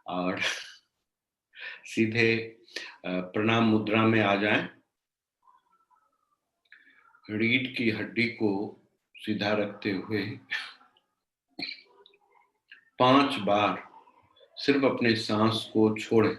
और सीधे प्रणाम मुद्रा में आ जाएं। रीढ़ की हड्डी को सीधा रखते हुए 5 बार सिर्फ अपने सांस को छोड़ें।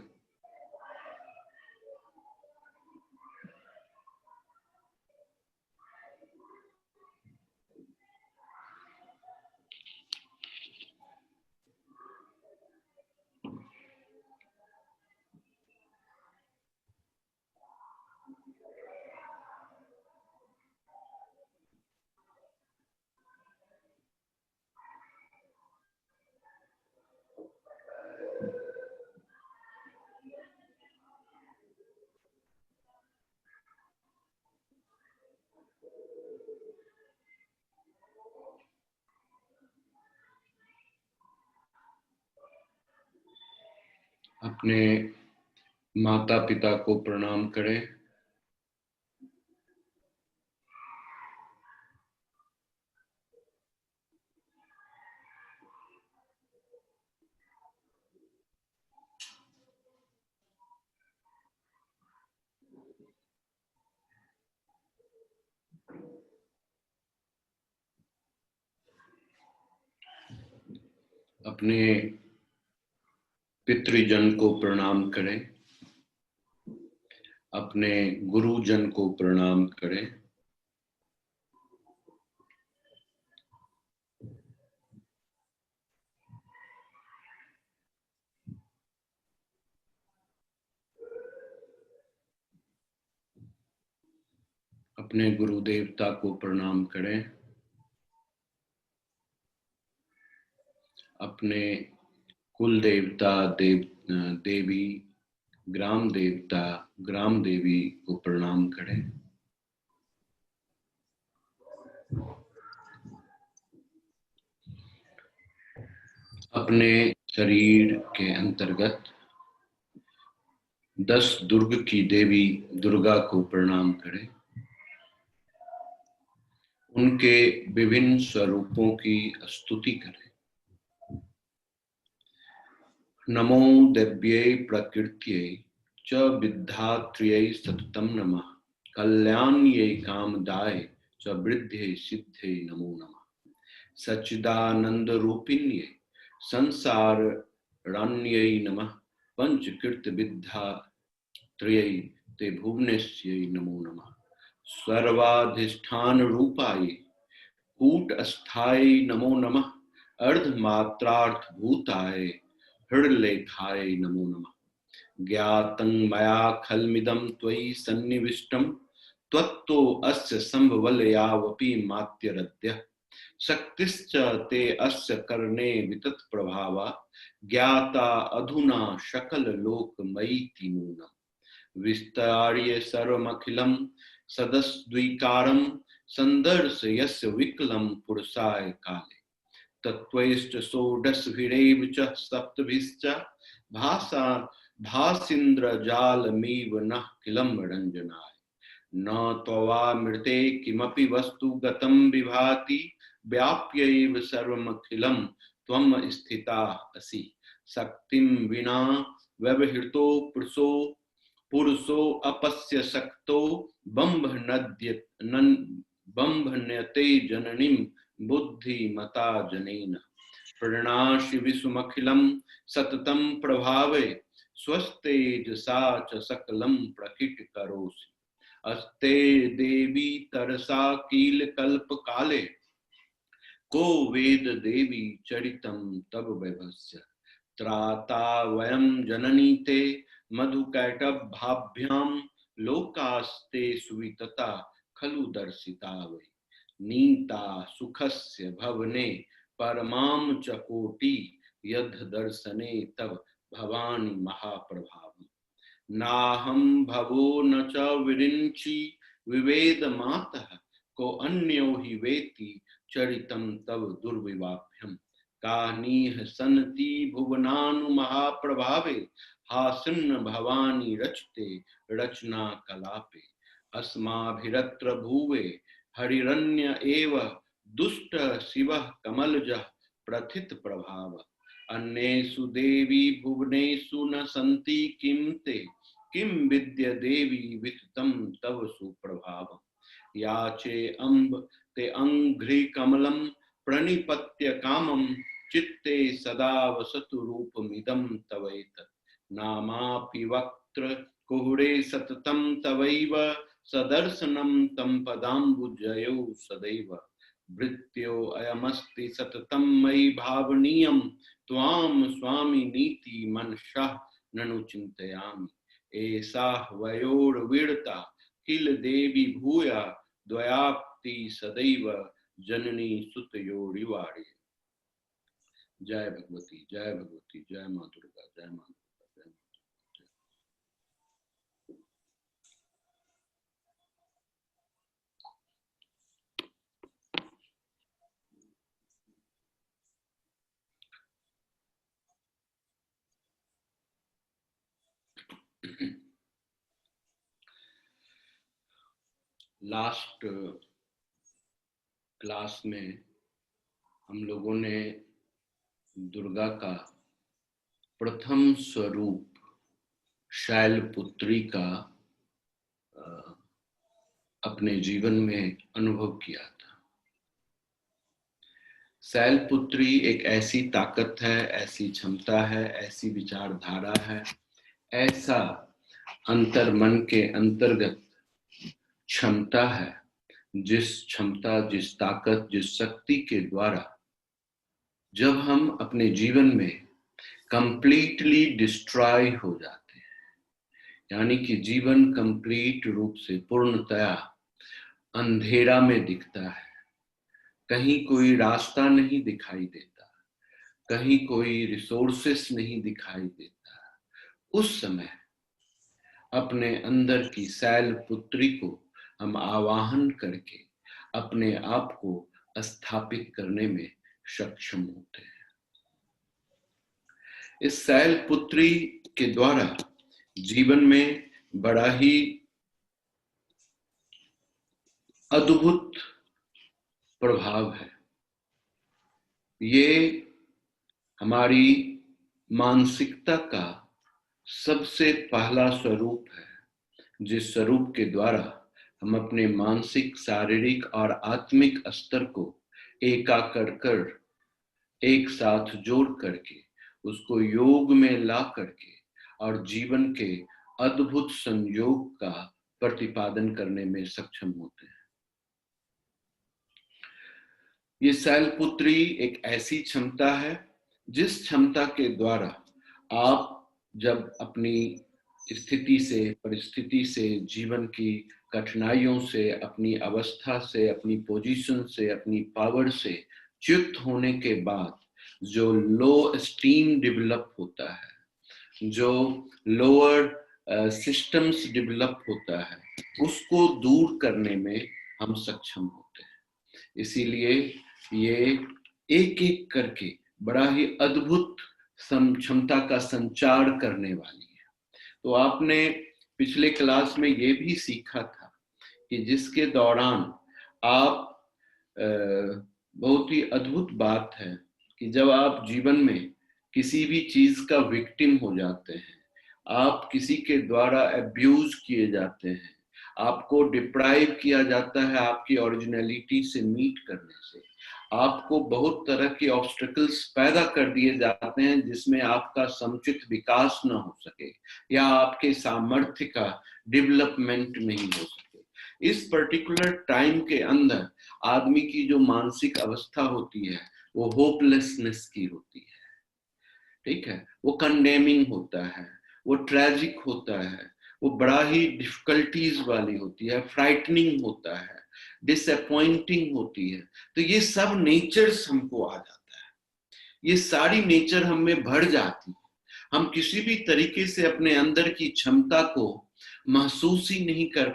अपने माता पिता को प्रणाम करें। अपने पितृजन को प्रणाम करें। अपने गुरुजन को प्रणाम करें। अपने गुरु देवता को प्रणाम करें। अपने कुल देवता देवी, ग्राम देवता, ग्राम देवी को प्रणाम करें। अपने शरीर के अंतर्गत 10 दुर्ग की देवी दुर्गा को प्रणाम करें। उनके विभिन्न स्वरूपों की स्तुति करें। नमो देव्यै प्रकृत्यै च विद्धात्र्यै सततं नमः। कल्याण्यै कामदाय च वृद्ध्यै सिद्ध्यै नमो नमः। सच्चिदानंद रूपिण्यै संसारण्यै नमः। पंचकृत विद्यात्र्यै ते भुवनेश्यै नमो नमः। सर्वाधिष्ठान रूपाय कूटस्थाय नमो नमः। अर्धमात्रार्थभूताय हृदलेखाय नमो नमः। ज्ञातं मया खल्मिदं त्वयि सन्निविष्टं त्वत्तो अस्य संभवलयावपि मात्यरद्यः। शक्तिश्च ते अस्य कर्णे वितत प्रभावा ज्ञाता अधुना सकल लोकमयीति नूनम्। विस्तार्य सर्वमखिलं सदस्द्विकारं संदर्शयस्य विकलं पुरुषाय काले। तत्त्वैश्च षोडशभिरेव च सप्तभिश्च भाषा भासीन्द्रजालमिव नः किलं रञ्जनाय। न त्ववामृते किमपि वस्तु गतं विभाति व्याप्यैव सर्वमखिलं त्वं स्थिता असि। शक्तिं विना व्यवहृतो पुरुषो अपस्य शक्तो बम्भन्यते जननीं बुद्धिमता जनेन। प्रणनाशि विश्वमखिलं सततं प्रभावे स्वस्तेजसा च सकलं प्रकटिकरोषि। अस्ते देवी तरसा कील कल्प काले को वेद देवी चरितं तव वैभवस्य। त्राता वयं जननी ते मधुकैटभाभ्यां लोकास्ते सुवितता खलु दर्शिता वै। नीता सुखस्य भवने परमां च कोटि यद् दर्शने तव भवानी महाप्रभावम्। नाहं भवो न च विरिञ्चि विवेद मातः को अन्यो हि वेति चरितं तव दुर्विवाभ्यम्। कानीह सन्ति भुवनानु महाप्रभावे हासन्न भवानी रचते रचना कलापे। अस्माभिरत्र भुवे हरिरन्य एव दुष्ट शिवः कमलजः प्रथित प्रभाव। अन्येषु देवी भुवनेषु न सन्ति किं ते किं विद्य देवी विततं तव सुप्रभावम्। याचे अम्ब ते अंघ्रि कमलं प्रणिपत्य कामं चित्ते सदा वसतु रूपमिदं तवैतत्। नामापि वक्त्र कुहुरे सततं तवैव सदर्शनं तं पदाम्बुजयो सदैव। भृत्यो अयमस्ति सततं मयि भावनीयं त्वां स्वामी नीति मनसः ननु चिन्तयामि। एषा वयोर्विडता किल देवी भूया द्वयाप्ति सदैव जननी सुतयोरिवारे। जय भगवती, जय भगवती, जय माँ दुर्गा, जय माँ दुर्गा, जय माँ दुर्गा। लास्ट क्लास में हम लोगों ने दुर्गा का प्रथम स्वरूप शैलपुत्री का अपने जीवन में अनुभव किया था। शैलपुत्री एक ऐसी ताकत है, ऐसी क्षमता है, ऐसी विचारधारा है, ऐसा अंतर्मन के अंतर्गत क्षमता है, जिस क्षमता, जिस ताकत, जिस शक्ति के द्वारा जब हम अपने जीवन में कंप्लीटली डिस्ट्रॉय हो जाते हैं, यानी कि जीवन कंप्लीट रूप से पूर्णतया अंधेरा में दिखता है, कहीं कोई रास्ता नहीं दिखाई देता, कहीं कोई रिसोर्सेस नहीं दिखाई देता, उस समय अपने अंदर की शैलपुत्री को हम आवाहन करके अपने आप को स्थापित करने में सक्षम होते हैं। इस शैलपुत्री के द्वारा जीवन में बड़ा ही अद्भुत प्रभाव है। ये हमारी मानसिकता का सबसे पहला स्वरूप है, जिस स्वरूप के द्वारा हम अपने मानसिक, शारीरिक और आत्मिक स्तर को एकाकर कर, एक साथ जोड़ करके, उसको योग में ला करके और जीवन के अद्भुत संयोग का प्रतिपादन करने में सक्षम होते हैं। ये शैलपुत्री एक ऐसी क्षमता है जिस क्षमता के द्वारा आप जब अपनी स्थिति से, परिस्थिति से, जीवन की कठिनाइयों से, अपनी अवस्था से, अपनी पोजीशन से, अपनी पावर से च्युत होने के बाद जो लो स्टीम डेवलप होता है, जो लोअर सिस्टम्स डेवलप होता है, उसको दूर करने में हम सक्षम होते हैं। इसीलिए ये एक एक करके बड़ा ही अद्भुत क्षमता का संचार करने वाली है। तो आपने पिछले क्लास में ये भी सीखा था कि जिसके दौरान आप बहुत ही अद्भुत बात है कि जब आप जीवन में किसी भी चीज का विक्टिम हो जाते हैं, आप किसी के द्वारा अब्यूज किए जाते हैं, आपको डिप्राइव किया जाता है आपकी ओरिजिनलिटी से मीट करने से, आपको बहुत तरह के ऑब्स्टेकल्स पैदा कर दिए जाते हैं जिसमें आपका समुचित विकास न हो सके या आपके सामर्थ्य का डेवलपमेंट नहीं हो सके। इस पर्टिकुलर टाइम के अंदर आदमी की जो मानसिक अवस्था होती है वो होपलेसनेस की होती है, ठीक है, वो कंडेमिंग होता है, वो ट्रेजिक होता है, वो बड़ा ही डिफिकल्टीज वाली होती है, फ्राइटनिंग होता है, डिसअपॉइंटिंग होती है। तो ये सब नेचर्स हमको आ जाता है, ये सारी नेचर हम में भर जाती है। हम किसी भी तरीके से अपने अंदर की क्षमता को महसूस ही नहीं कर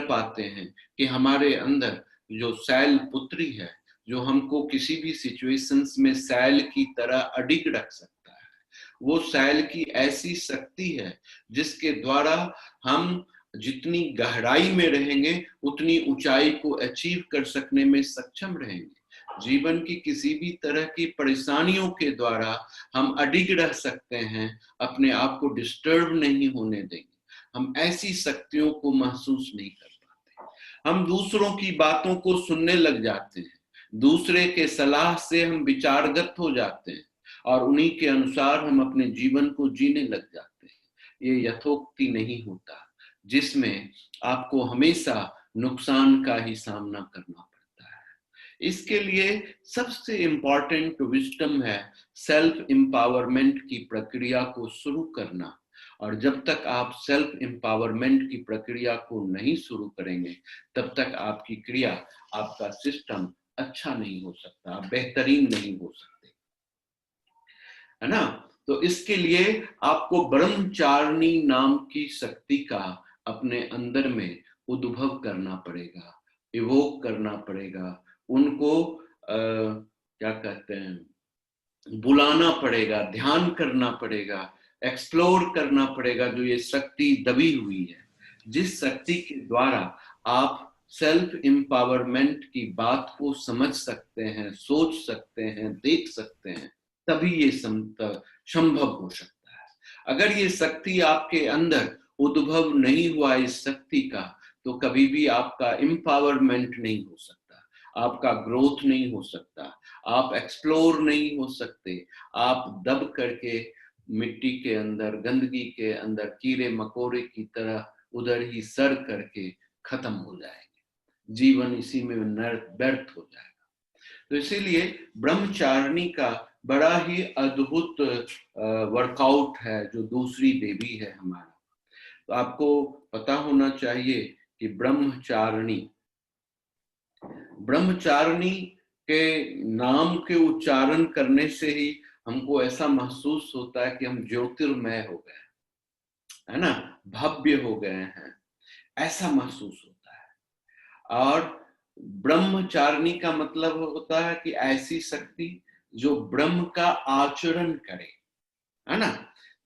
पाते हैं कि हमारे अंदर जो शैलपुत्री है, जो हमको किसी भी सिचुएशंस में शैल की तरह अडिग रख सकता है, वो शैल की ऐसी शक्ति है जिसके द्वारा हम जितनी गहराई में रहेंगे उतनी ऊंचाई को अचीव कर सकने में सक्षम रहेंगे। जीवन की किसी भी तरह की परेशानियों के द्वारा हम अडिग रह सकते हैं, अपने आप को डिस्टर्ब नहीं होने देंगे। हम ऐसी शक्तियों को महसूस नहीं कर पाते। हम दूसरों की बातों को सुनने लग जाते हैं, दूसरे के सलाह से हम विचारगत हो जाते हैं और उन्हीं के अनुसार हम अपने जीवन को जीने लग जाते हैं। ये यथोक्ति नहीं होता, जिसमें आपको हमेशा नुकसान का ही सामना करना पड़ता है। इसके लिए सबसे इंपॉर्टेंट विजडम है सेल्फ एम्पावरमेंट की प्रक्रिया को शुरू करना। और जब तक आप सेल्फ एम्पावरमेंट की प्रक्रिया को नहीं शुरू करेंगे, तब तक आपकी क्रिया, आपका सिस्टम अच्छा नहीं हो सकता, बेहतरीन नहीं हो सकते, है ना। तो इसके लिए आपको ब्रह्मचारिणी नाम की शक्ति का अपने अंदर में उद्भव करना पड़ेगा, इवोक करना पड़ेगा, उनको क्या कहते हैं, बुलाना पड़ेगा, ध्यान करना पड़ेगा, एक्सप्लोर करना पड़ेगा, जो ये शक्ति दबी हुई है, जिस शक्ति के द्वारा आप सेल्फ एम्पावरमेंट की बात को समझ सकते हैं, सोच सकते हैं, देख सकते हैं, तभी ये संभव हो सकता है। अगर ये शक्ति आपके अंदर उद्भव नहीं हुआ इस शक्ति का, तो कभी भी आपका एम्पावरमेंट नहीं हो सकता, आपका ग्रोथ नहीं हो सकता, आप एक्सप्लोर नहीं हो सकते, आप दब करके मिट्टी के अंदर, गंदगी के अंदर कीड़े मकोड़े की तरह उधर ही सर करके खत्म हो जाएंगे, जीवन इसी में व्यर्थ हो जाएगा। तो इसीलिए ब्रह्मचारिणी का बड़ा ही अद्भुत वर्कआउट है, जो दूसरी देवी है हमारा। तो आपको पता होना चाहिए कि ब्रह्मचारिणी के नाम के उच्चारण करने से ही हमको ऐसा महसूस होता है कि हम ज्योतिर्मय हो गए, है ना, भव्य हो गए हैं, ऐसा महसूस होता है। और ब्रह्मचारिणी का मतलब होता है कि ऐसी शक्ति जो ब्रह्म का आचरण करे, है ना।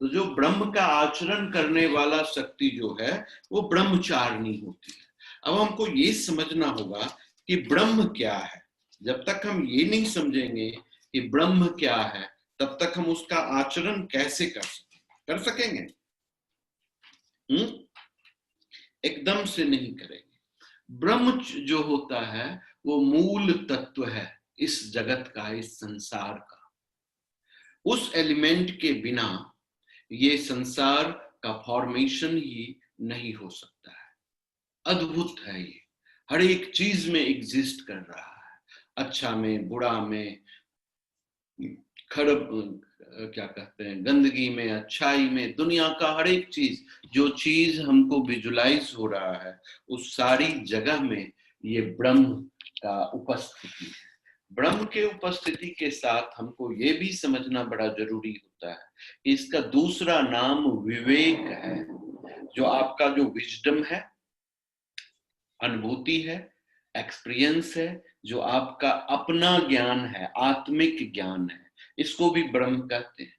तो जो ब्रह्म का आचरण करने वाला शक्ति जो है वो ब्रह्मचारिणी होती है। अब हमको ये समझना होगा कि ब्रह्म क्या है। जब तक हम ये नहीं समझेंगे कि ब्रह्म क्या है, तब तक हम उसका आचरण कैसे कर सकेंगे? एकदम से नहीं करेंगे। ब्रह्म जो होता है वो मूल तत्व है इस जगत का, इस संसार का। उस एलिमेंट के बिना ये संसार का फॉर्मेशन ही नहीं हो सकता है। अद्भुत है ये, हर एक चीज में एग्जिस्ट कर रहा है, अच्छा में, बुरा में, खराब क्या कहते हैं, गंदगी में, अच्छाई में, दुनिया का हर एक चीज, जो चीज हमको विजुलाइज हो रहा है, उस सारी जगह में ये ब्रह्म का उपस्थिति है। ब्रह्म के उपस्थिति के साथ हमको ये भी समझना बड़ा जरूरी होता है कि इसका दूसरा नाम विवेक है, जो आपका जो विजडम है, अनुभूति है, एक्सपीरियंस है, जो आपका अपना ज्ञान है, आत्मिक ज्ञान है, इसको भी ब्रह्म कहते हैं।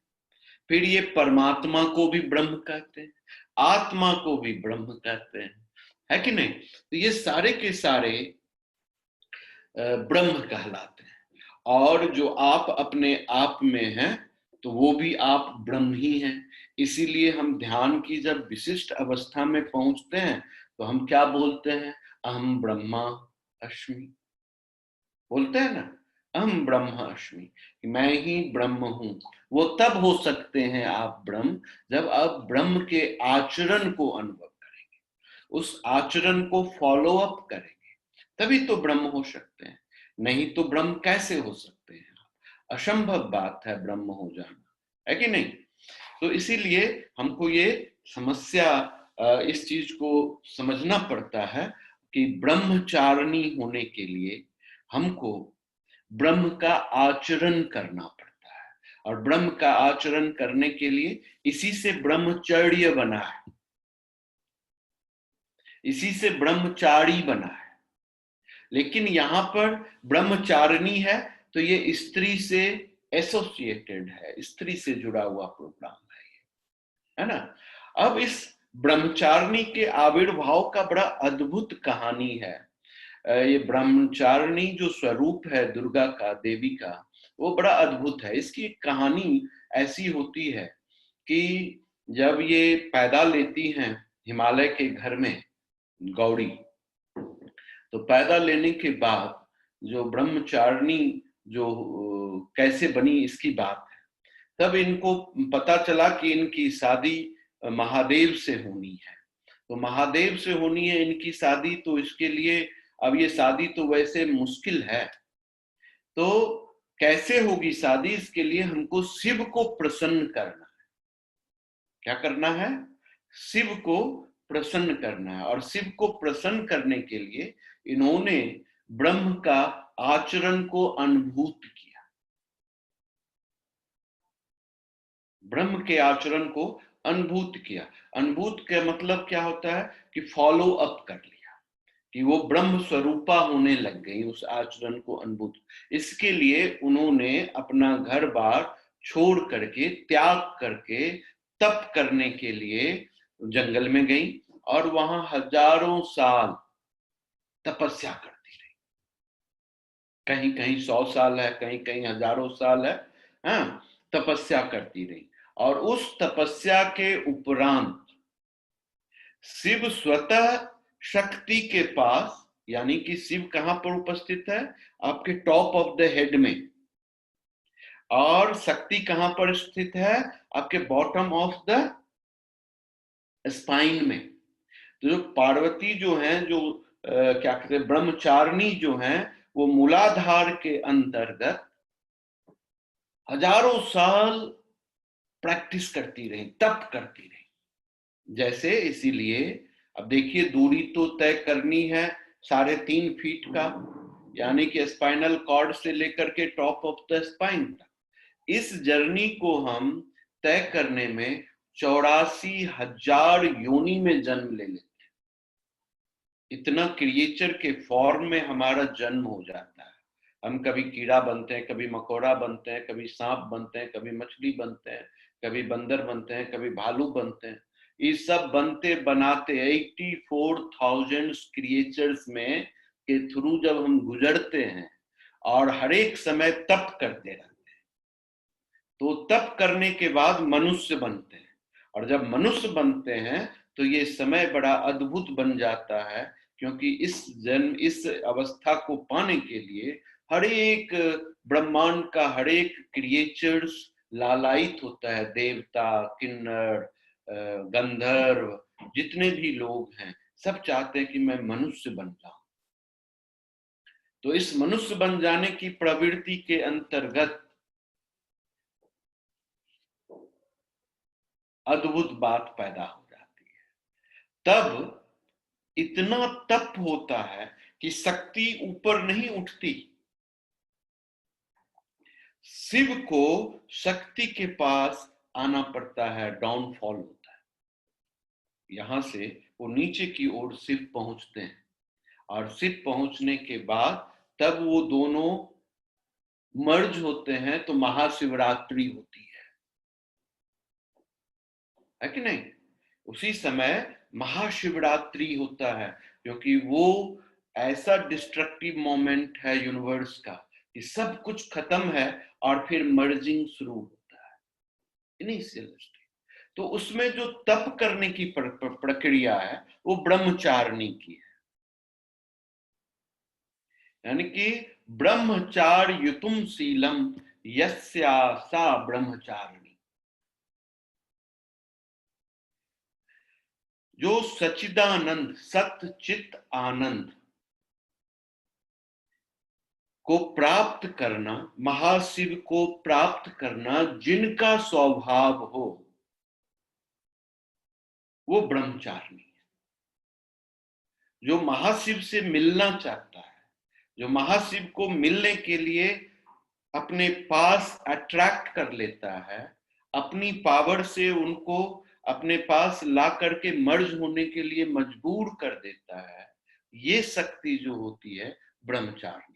फिर ये परमात्मा को भी ब्रह्म कहते हैं, आत्मा को भी ब्रह्म कहते हैं, है कि नहीं। तो ये सारे के सारे ब्रह्म कहलाते हैं। और जो आप अपने आप में हैं, तो वो भी आप ब्रह्म ही हैं। इसीलिए हम ध्यान की जब विशिष्ट अवस्था में पहुंचते हैं, तो हम क्या बोलते हैं? अहम ब्रह्मा अस्मि, बोलते हैं ना, अहम ब्रह्म अस्मि, मैं ही ब्रह्म हूं। वो तब हो सकते हैं आप ब्रह्म, जब आप ब्रह्म के आचरण को अनुभव करेंगे, उस आचरण को फॉलो अप करेंगे, तभी तो ब्रह्म हो सकते हैं। नहीं तो ब्रह्म कैसे हो सकते हैं? असंभव बात है ब्रह्म हो जाना, है कि नहीं। तो इसीलिए हमको ये समस्या, इस चीज को समझना पड़ता है कि ब्रह्मचारिणी होने के लिए हमको ब्रह्म का आचरण करना पड़ता है। और ब्रह्म का आचरण करने के लिए इसी से ब्रह्मचर्य बना है, इसी से ब्रह्मचारी बना है। लेकिन यहां पर ब्रह्मचारिणी है तो ये स्त्री से एसोसिएटेड है, स्त्री से जुड़ा हुआ प्रोग्राम है ना। अब इस ब्रह्मचारिणी के आविर्भाव का बड़ा अद्भुत कहानी है। ये ब्रह्मचारिणी जो स्वरूप है दुर्गा का, देवी का, वो बड़ा अद्भुत है। इसकी कहानी ऐसी होती है कि जब ये पैदा लेती हैं हिमालय के घर में गौड़ी, तो पैदा लेने के बाद जो ब्रह्मचारिणी जो कैसे बनी इसकी बात है। तब इनको पता चला कि इनकी शादी महादेव से होनी है, तो महादेव से होनी है इनकी शादी, तो इसके लिए अब ये शादी तो वैसे मुश्किल है, तो कैसे होगी शादी, इसके लिए हमको शिव को प्रसन्न करना है। क्या करना है? शिव को प्रसन्न करना है। और शिव को प्रसन्न करने के लिए इन्होंने ब्रह्म का आचरण को अनुभूत किया। ब्रह्म के आचरण को अनुभूत किया। अनुभूत का मतलब क्या होता है कि फॉलो अप कर लिया, कि वो ब्रह्म स्वरूपा होने लग गई उस आचरण को अनुभूत। इसके लिए उन्होंने अपना घर बार छोड़ करके, त्याग करके तप करने के लिए जंगल में गई और वहां हजारों साल तपस्या करती रही। कहीं कहीं 100 साल है, कहीं कहीं हजारों साल है, हाँ, तपस्या करती रही। और उस तपस्या के उपरांत शिव स्वतः शक्ति के पास, यानी कि शिव कहां पर उपस्थित है? आपके टॉप ऑफ द हेड में। और शक्ति कहां पर स्थित है? आपके बॉटम ऑफ द स्पाइन में। तो जो पार्वती जो है, जो क्या कहते हैं, ब्रह्मचारिणी जो है, वो मूलाधार के अंतर्गत हजारों साल प्रैक्टिस करती रही, तप करती रही। जैसे, इसीलिए अब देखिए, दूरी तो तय करनी है 3.5 फीट का, यानी कि स्पाइनल कॉर्ड से लेकर के टॉप ऑफ द स्पाइन तक। इस जर्नी को हम तय करने में 84,000 योनि में जन्म ले लेते हैं। इतना क्रिएचर के फॉर्म में हमारा जन्म हो जाता है। हम कभी कीड़ा बनते हैं, कभी मकोड़ा बनते हैं, कभी सांप बनते हैं, कभी मछली बनते हैं, कभी बंदर बनते हैं, कभी भालू बनते हैं। ये सब बनते बनाते 84,000 क्रिएचर्स में के थ्रू जब हम गुजरते हैं और हर एक समय तप करते रहते हैं, तो तप करने के बाद मनुष्य बनते हैं। और जब मनुष्य बनते हैं तो ये समय बड़ा अद्भुत बन जाता है, क्योंकि इस अवस्था को पाने के लिए हर एक ब्रह्मांड का हर एक क्रिएचर्स लालायित होता है। देवता, किन्नर, गंधर्व, जितने भी लोग हैं, सब चाहते हैं कि मैं मनुष्य बन जाऊं। तो इस मनुष्य बन जाने की प्रवृत्ति के अंतर्गत अद्भुत बात पैदा हो जाती है। तब इतना तप होता है कि शक्ति ऊपर नहीं उठती। शिव को शक्ति के पास आना पड़ता है, डाउनफॉल होता है। यहां से वो नीचे की ओर शिव पहुंचते हैं, और शिव पहुंचने के बाद तब वो दोनों मर्ज होते हैं, तो महाशिवरात्रि होती है कि नहीं? उसी समय महाशिवरात्रि होता है, क्योंकि वो ऐसा डिस्ट्रक्टिव मोमेंट है यूनिवर्स का कि सब कुछ खत्म है और फिर मर्जिंग शुरू होता है, इनिशियल स्टेज। तो उसमें जो तप करने की प्रक्रिया है वो ब्रह्मचारिणी की है, यानी कि ब्रह्मचार्युतुम शीलम यस्या सा ब्रह्मचारिणी। जो सच्चिदानंद, सत्य चित आनंद को प्राप्त करना, महाशिव को प्राप्त करना जिनका स्वभाव हो, वो ब्रह्मचारिणी है। जो महाशिव से मिलना चाहता है, जो महाशिव को मिलने के लिए अपने पास अट्रैक्ट कर लेता है, अपनी पावर से उनको अपने पास ला करके मर्ज होने के लिए मजबूर कर देता है, ये शक्ति जो होती है ब्रह्मचारिणी।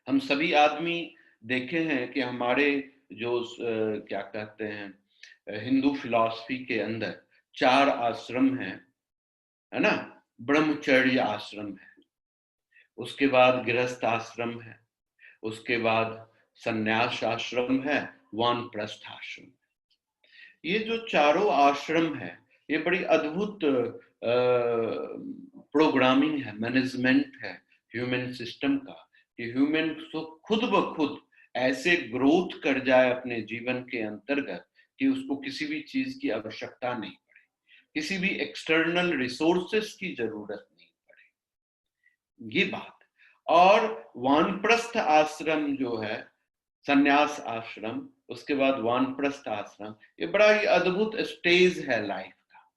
हम सभी आदमी देखे हैं कि हमारे जो क्या कहते हैं, हिंदू फिलॉसफी के अंदर 4 आश्रम हैं, है ना? ब्रह्मचर्य आश्रम है, उसके बाद गृहस्थ आश्रम है, उसके बाद संन्यास आश्रम है, वानप्रस्थ आश्रम। ये जो चारों आश्रम है, ये बड़ी अद्भुत प्रोग्रामिंग है, मैनेजमेंट है ह्यूमन सिस्टम का, कि ह्यूमन तो खुद ब खुद ऐसे ग्रोथ कर जाए अपने जीवन के अंतर्गत कि उसको किसी भी चीज की आवश्यकता नहीं पड़े, किसी भी एक्सटर्नल रिसोर्सेस की जरूरत नहीं पड़े, ये बात। और वानप्रस्थ आश्रम जो है, संन्यास आश्रम, उसके बाद वानप्रस्थ आश्रम, ये बड़ा ही अद्भुत स्टेज है लाइफ का।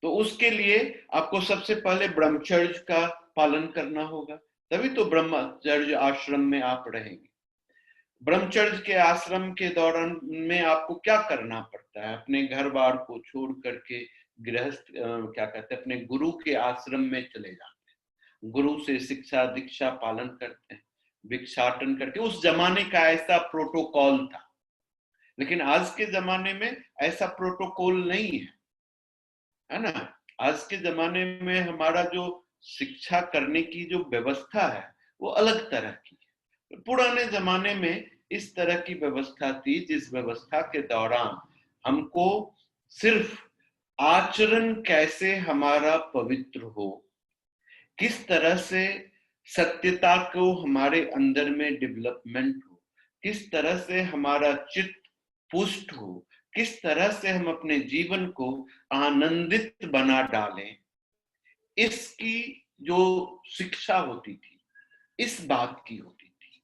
तो उसके लिए आपको सबसे पहले ब्रह्मचर्य का पालन करना होगा, तभी तो ब्रह्मचर्य आश्रम में आप रहेंगे। ब्रह्मचर्य के आश्रम के दौरान में आपको क्या करना पड़ता है? अपने घर बार को छोड़ करके गृहस्थ क्या कहते हैं, अपने गुरु के आश्रम में चले जाते हैं, गुरु से शिक्षा दीक्षा पालन करते हैं, भिक्षाटन करके। उस जमाने का ऐसा प्रोटोकॉल था, लेकिन आज के जमाने में ऐसा प्रोटोकॉल नहीं है ना। आज के जमाने में हमारा जो शिक्षा करने की जो व्यवस्था है वो अलग तरह की है। पुराने जमाने में इस तरह की व्यवस्था थी, जिस व्यवस्था के दौरान हमको सिर्फ आचरण कैसे हमारा पवित्र हो, किस तरह से सत्यता को हमारे अंदर में डेवलपमेंट हो, किस तरह से हमारा चित्त पुष्ट हो, किस तरह से हम अपने जीवन को आनंदित बना डालें, इसकी जो शिक्षा होती थी, इस बात की होती थी,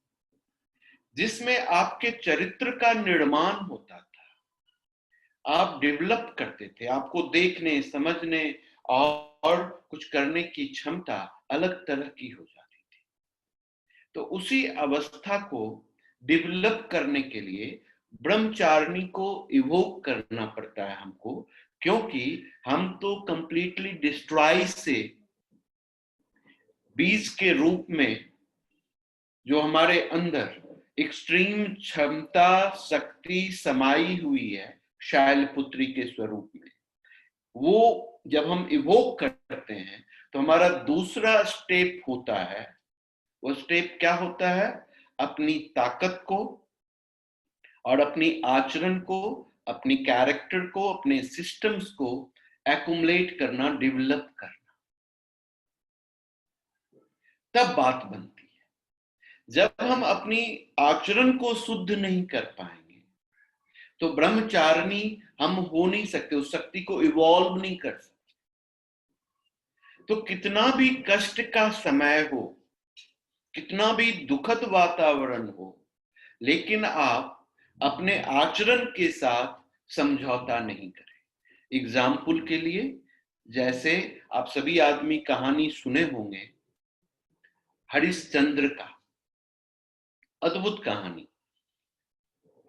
जिसमें आपके चरित्र का निर्माण होता था, आप डेवलप करते थे, आपको देखने समझने और कुछ करने की क्षमता अलग तरह की हो जाती थी। तो उसी अवस्था को डेवलप करने के लिए ब्रह्मचारिणी को इवोक करना पड़ता है हमको, क्योंकि हम तो कंप्लीटली डिस्ट्रॉय से बीज के रूप में जो हमारे अंदर एक्सट्रीम क्षमता शक्ति समाई हुई है शैलपुत्री के स्वरूप में, वो जब हम इवोक करते हैं तो हमारा दूसरा स्टेप होता है। वो स्टेप क्या होता है? अपनी ताकत को और अपनी आचरण को, अपनी कैरेक्टर को, अपने सिस्टम्स को एक्युमुलेट करना, डेवलप करना, तब बात बनती है। जब हम अपनी आचरण को शुद्ध नहीं कर पाएंगे तो ब्रह्मचारिणी हम हो नहीं सकते, उस शक्ति को इवॉल्व नहीं कर सकते। तो कितना भी कष्ट का समय हो, कितना भी दुखद वातावरण हो, लेकिन आप अपने आचरण के साथ समझौता नहीं करें। एग्जाम्पल के लिए, जैसे आप सभी आदमी कहानी सुने होंगे हरिश्चंद्र का, अद्भुत कहानी।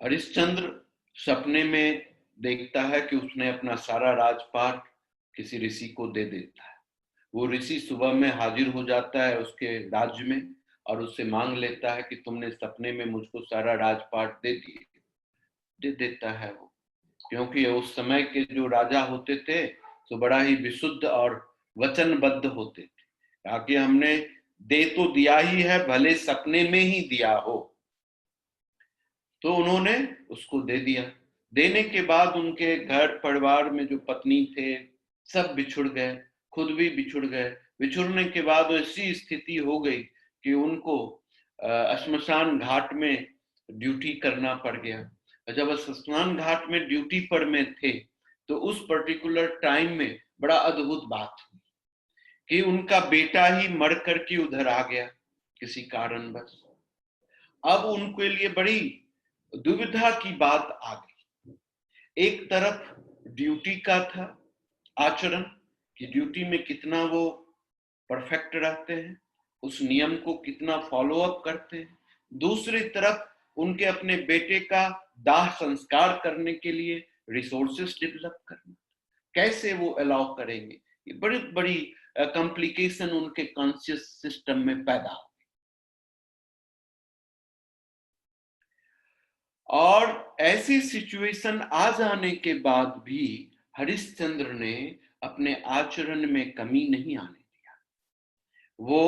हरिश्चंद्र सपने में देखता है कि उसने अपना सारा राजपाट किसी ऋषि को दे देता है। वो ऋषि सुबह में हाजिर हो जाता है उसके राज्य में और उससे मांग लेता है कि तुमने सपने में मुझको सारा राजपाट दे देता है वो, क्योंकि उस समय के जो राजा होते थे तो बड़ा ही विशुद्ध और वचनबद्ध होते थे, ताकि हमने दे तो दिया ही है, भले सपने में ही दिया हो। तो उन्होंने उसको दे दिया। देने के बाद उनके घर परिवार में जो पत्नी थे सब बिछुड़ गए, खुद भी बिछुड़ गए। बिछुड़ने के बाद ऐसी स्थिति हो गई कि उनको श्मशान घाट में ड्यूटी करना पड़ गया। जब श्मशान घाट में ड्यूटी पर में थे तो उस पर्टिकुलर टाइम में बड़ा अद्भुत बात हुई कि उनका बेटा ही मर करके उधर आ गया किसी कारणवश। अब उनके लिए बड़ी दुविधा की बात आ गई। एक तरफ ड्यूटी का था आचरण कि ड्यूटी में कितना वो परफेक्ट रहते हैं, उस नियम को कितना फॉलो अप करते हैं। दूसरी तरफ उनके अपने बेटे का दाह संस्कार करने के लिए रिसोर्सेस डेवलप करना, कैसे वो अलाउ करेंगे? ये बड़ी बड़ी कॉम्प्लिकेशन उनके कॉन्शियस सिस्टम में पैदा हो। और ऐसी सिचुएशन आ जाने के बाद भी हरिश्चंद्र ने अपने आचरण में कमी नहीं आने दिया। वो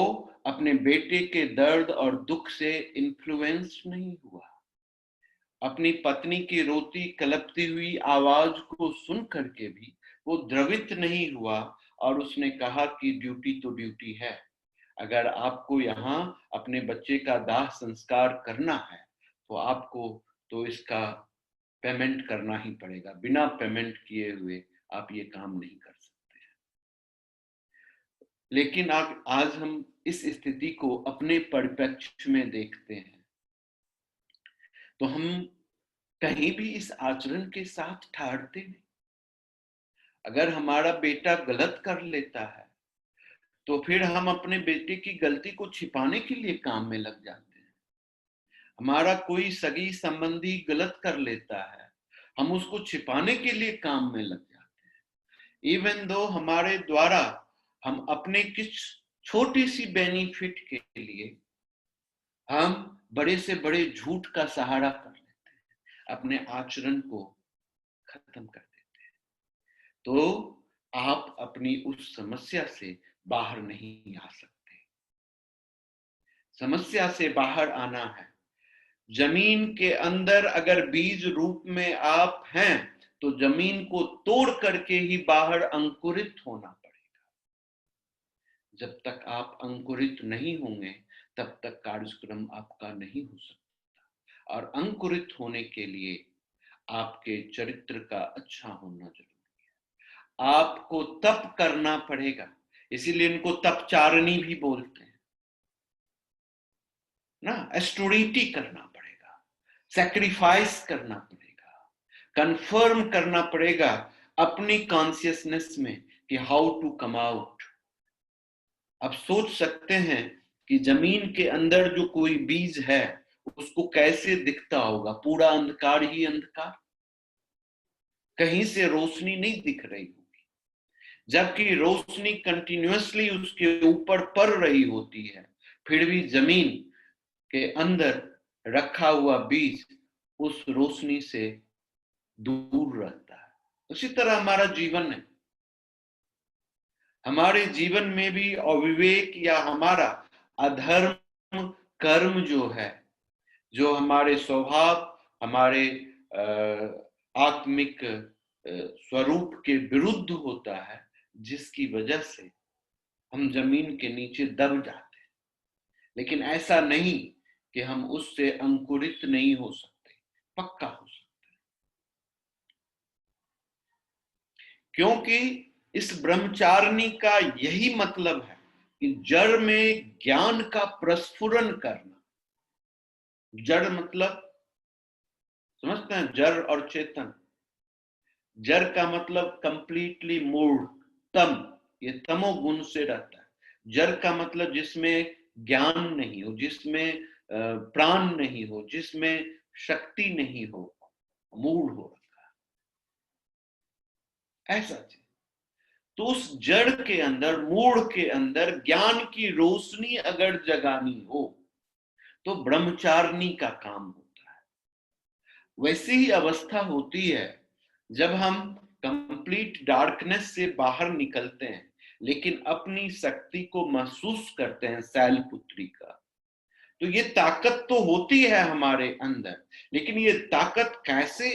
अपने बेटे के दर्द और दुख से इन्फ्लुएंस नहीं हुआ। अपनी पत्नी की रोती कलपती हुई आवाज को सुन करके भी वो द्रवित नहीं हुआ और उसने कहा कि ड्यूटी तो ड्यूटी है। अगर आपको यहाँ अपने बच्चे का दाह संस्कार करना है तो आपको तो इसका पेमेंट करना ही पड़ेगा। बिना पेमेंट किए हुए आप ये काम नहीं कर सकते। लेकिन आज हम इस स्थिति को अपने परिप्रेक्ष्य में देखते हैं तो हम कहीं भी इस आचरण के साथ ठहरते नहीं। अगर हमारा बेटा गलत कर लेता है तो फिर हम अपने बेटे की गलती को छिपाने के लिए काम में लग जाते हैं। हमारा कोई सगी संबंधी गलत कर लेता है, हम उसको छिपाने के लिए काम में लग जाते हैं। इवन दो हमारे द्वारा हम अपने किस छोटी सी बेनिफिट के लिए हम बड़े से बड़े झूठ का सहारा कर लेते हैं, अपने आचरण को खत्म कर देते हैं। तो आप अपनी उस समस्या से बाहर नहीं आ सकते। समस्या से बाहर आना है। जमीन के अंदर अगर बीज रूप में आप हैं तो जमीन को तोड़ करके ही बाहर अंकुरित होना पड़ेगा। जब तक आप अंकुरित नहीं होंगे तब तक कार्यक्रम आपका नहीं हो सकता। और अंकुरित होने के लिए आपके चरित्र का अच्छा होना जरूरी है। आपको तप करना पड़ेगा, इसीलिए इनको तपचारणी भी बोलते हैं ना। एस्टोरिटी करना पड़ेगा, सैक्रिफाइस करना पड़ेगा, कंफर्म करना पड़ेगा अपनी कॉन्शियसनेस में कि हाउ टू कम आउट। अब सोच सकते हैं कि जमीन के अंदर जो कोई बीज है उसको कैसे दिखता होगा। पूरा अंधकार ही अंधकार, कहीं से रोशनी नहीं दिख रही होगी, जबकि रोशनी कंटिन्यूअसली उसके ऊपर पड़ रही होती है। फिर भी जमीन के अंदर रखा हुआ बीज उस रोशनी से दूर रहता है। उसी तरह हमारा जीवन है। हमारे जीवन में भी अविवेक या हमारा अधर्म कर्म जो है, जो हमारे स्वभाव, हमारे आत्मिक स्वरूप के विरुद्ध होता है, जिसकी वजह से हम जमीन के नीचे दब जाते हैं। लेकिन ऐसा नहीं कि हम उससे अंकुरित नहीं हो सकते, पक्का हो सकते हैं। क्योंकि इस ब्रह्मचारिणी का यही मतलब है कि जड़ में ज्ञान का प्रस्फुरन करना। जड़ मतलब समझते हैं, जड़ और चेतन। जड़ का मतलब कंप्लीटली मूड, तम, ये तमो गुण से रहता है। जड़ का मतलब जिसमें ज्ञान नहीं हो, जिसमें प्राण नहीं हो, जिसमें शक्ति नहीं हो, मूड हो रखा है, ऐसा चीज। तो उस जड़ के अंदर, मूड के अंदर ज्ञान की रोशनी अगर जगानी हो तो ब्रह्मचारिणी का काम होता है। वैसी ही अवस्था होती है जब हम कंप्लीट डार्कनेस से बाहर निकलते हैं लेकिन अपनी शक्ति को महसूस करते हैं, शैलपुत्री का। तो ये ताकत तो होती है हमारे अंदर, लेकिन ये ताकत कैसे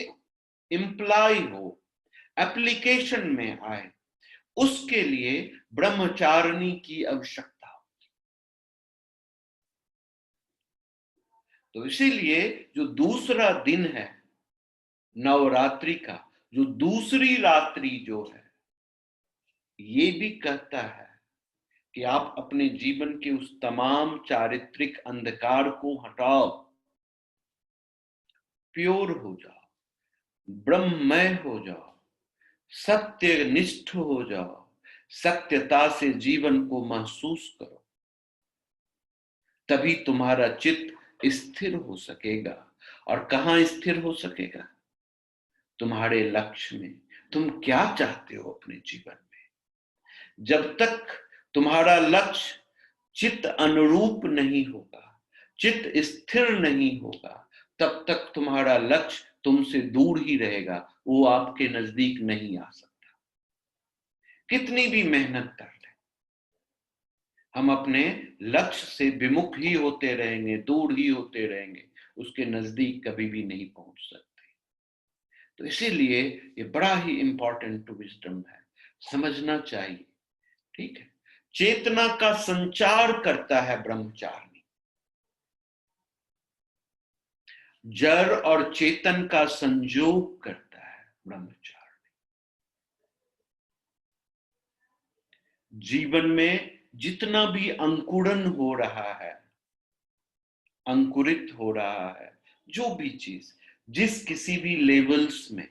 इंप्लाई हो, एप्लीकेशन में आए, उसके लिए ब्रह्मचारिणी की आवश्यकता होती। तो इसीलिए जो दूसरा दिन है नवरात्रि का, जो दूसरी रात्रि जो है, ये भी कहता है कि आप अपने जीवन के उस तमाम चारित्रिक अंधकार को हटाओ, प्योर हो जाओ, ब्रह्ममय हो जाओ, सत्य निष्ठ हो जाओ, सत्यता से जीवन को महसूस करो। तभी तुम्हारा चित्त स्थिर हो सकेगा। और कहाँ स्थिर हो सकेगा? तुम्हारे लक्ष्य में। तुम क्या चाहते हो अपने जीवन में? जब तक तुम्हारा लक्ष्य चित्त अनुरूप नहीं होगा, चित्त स्थिर नहीं होगा, तब तक तुम्हारा लक्ष्य तुमसे दूर ही रहेगा, वो आपके नजदीक नहीं आ सकता। कितनी भी मेहनत कर लें, हम अपने लक्ष्य से विमुख ही होते रहेंगे, दूर ही होते रहेंगे, उसके नजदीक कभी भी नहीं पहुंच सकते। तो इसीलिए ये बड़ा ही इंपॉर्टेंट विजडम है, समझना चाहिए। ठीक है, चेतना का संचार करता है ब्रह्मचारिणी, जड़ और चेतन का संयोग करता है ब्रह्मचारिणी। जीवन में जितना भी अंकुरण हो रहा है, अंकुरित हो रहा है, जो भी चीज जिस किसी भी लेवल्स में,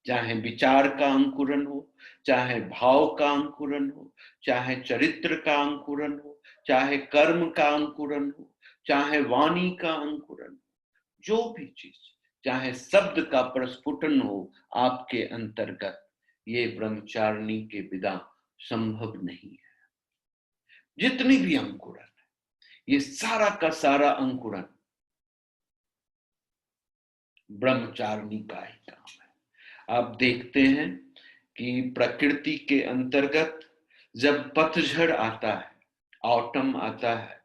चाहे विचार का अंकुरण हो, चाहे भाव का अंकुरण हो, चाहे चरित्र का अंकुरण हो, चाहे कर्म का अंकुरण हो, चाहे वाणी का अंकुरण हो, जो भी चीज, चाहे शब्द का प्रस्फुटन हो आपके अंतर्गत, ये ब्रह्मचारिणी के बिना संभव नहीं है। जितनी भी अंकुरण है, ये सारा का सारा अंकुरण ब्रह्मचारिणी का ही काम है। आप देखते हैं कि प्रकृति के अंतर्गत जब पतझड़ आता है, ऑटम आता है,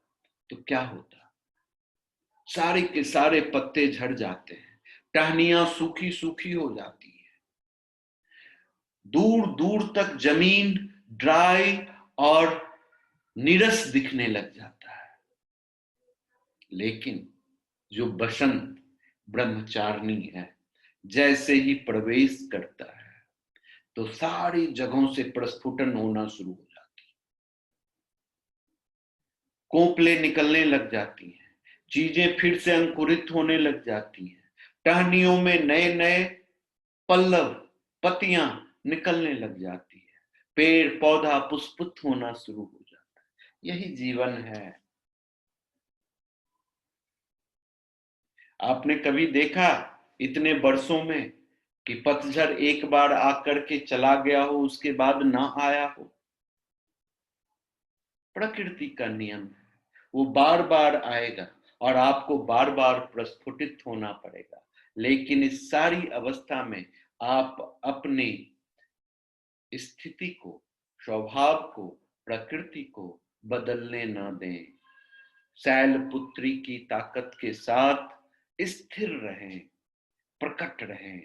तो क्या होता है? सारे के सारे पत्ते झड़ जाते हैं, टहनियां सूखी सूखी हो जाती है, दूर दूर तक जमीन ड्राई और नीरस दिखने लग जाता है। लेकिन जो बसंत ब्रह्मचारिणी है, जैसे ही प्रवेश करता है तो सारी जगहों से प्रस्फुटन होना शुरू हो जाती है, कोपले निकलने लग जाती हैं, चीजें फिर से अंकुरित होने लग जाती हैं, टहनियों में नए नए पल्लव, पत्तियां निकलने लग जाती है, पेड़ पौधा पुष्पित होना शुरू हो जाता है। यही जीवन है। आपने कभी देखा इतने वर्षों में कि पतझड़ एक बार आकर के चला गया हो, उसके बाद ना आया हो? प्रकृति का नियम है, वो बार बार आएगा और आपको बार बार प्रस्फुटित होना पड़ेगा। लेकिन इस सारी अवस्था में आप अपनी स्थिति को, स्वभाव को, प्रकृति को बदलने ना दें। शैलपुत्री की ताकत के साथ स्थिर रहें, प्रकट रहें,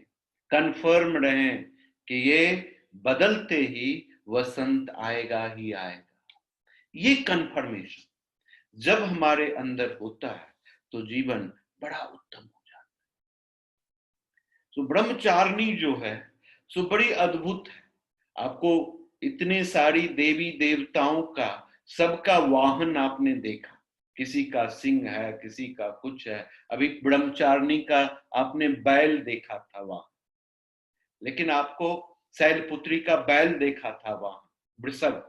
कन्फर्म रहें कि ये बदलते ही वसंत आएगा ही आएगा। ये कन्फर्मेशन जब हमारे अंदर होता है तो जीवन बड़ा उत्तम हो जाता है। तो ब्रह्मचारिणी जो है सो बड़ी अद्भुत है। आपको इतने सारी देवी देवताओं का सबका वाहन आपने देखा, किसी का सिंह है, किसी का कुछ है। अभी ब्रह्मचारिणी का आपने बैल देखा था वहां, लेकिन आपको शैलपुत्री का बैल देखा था वहां, वृषभ।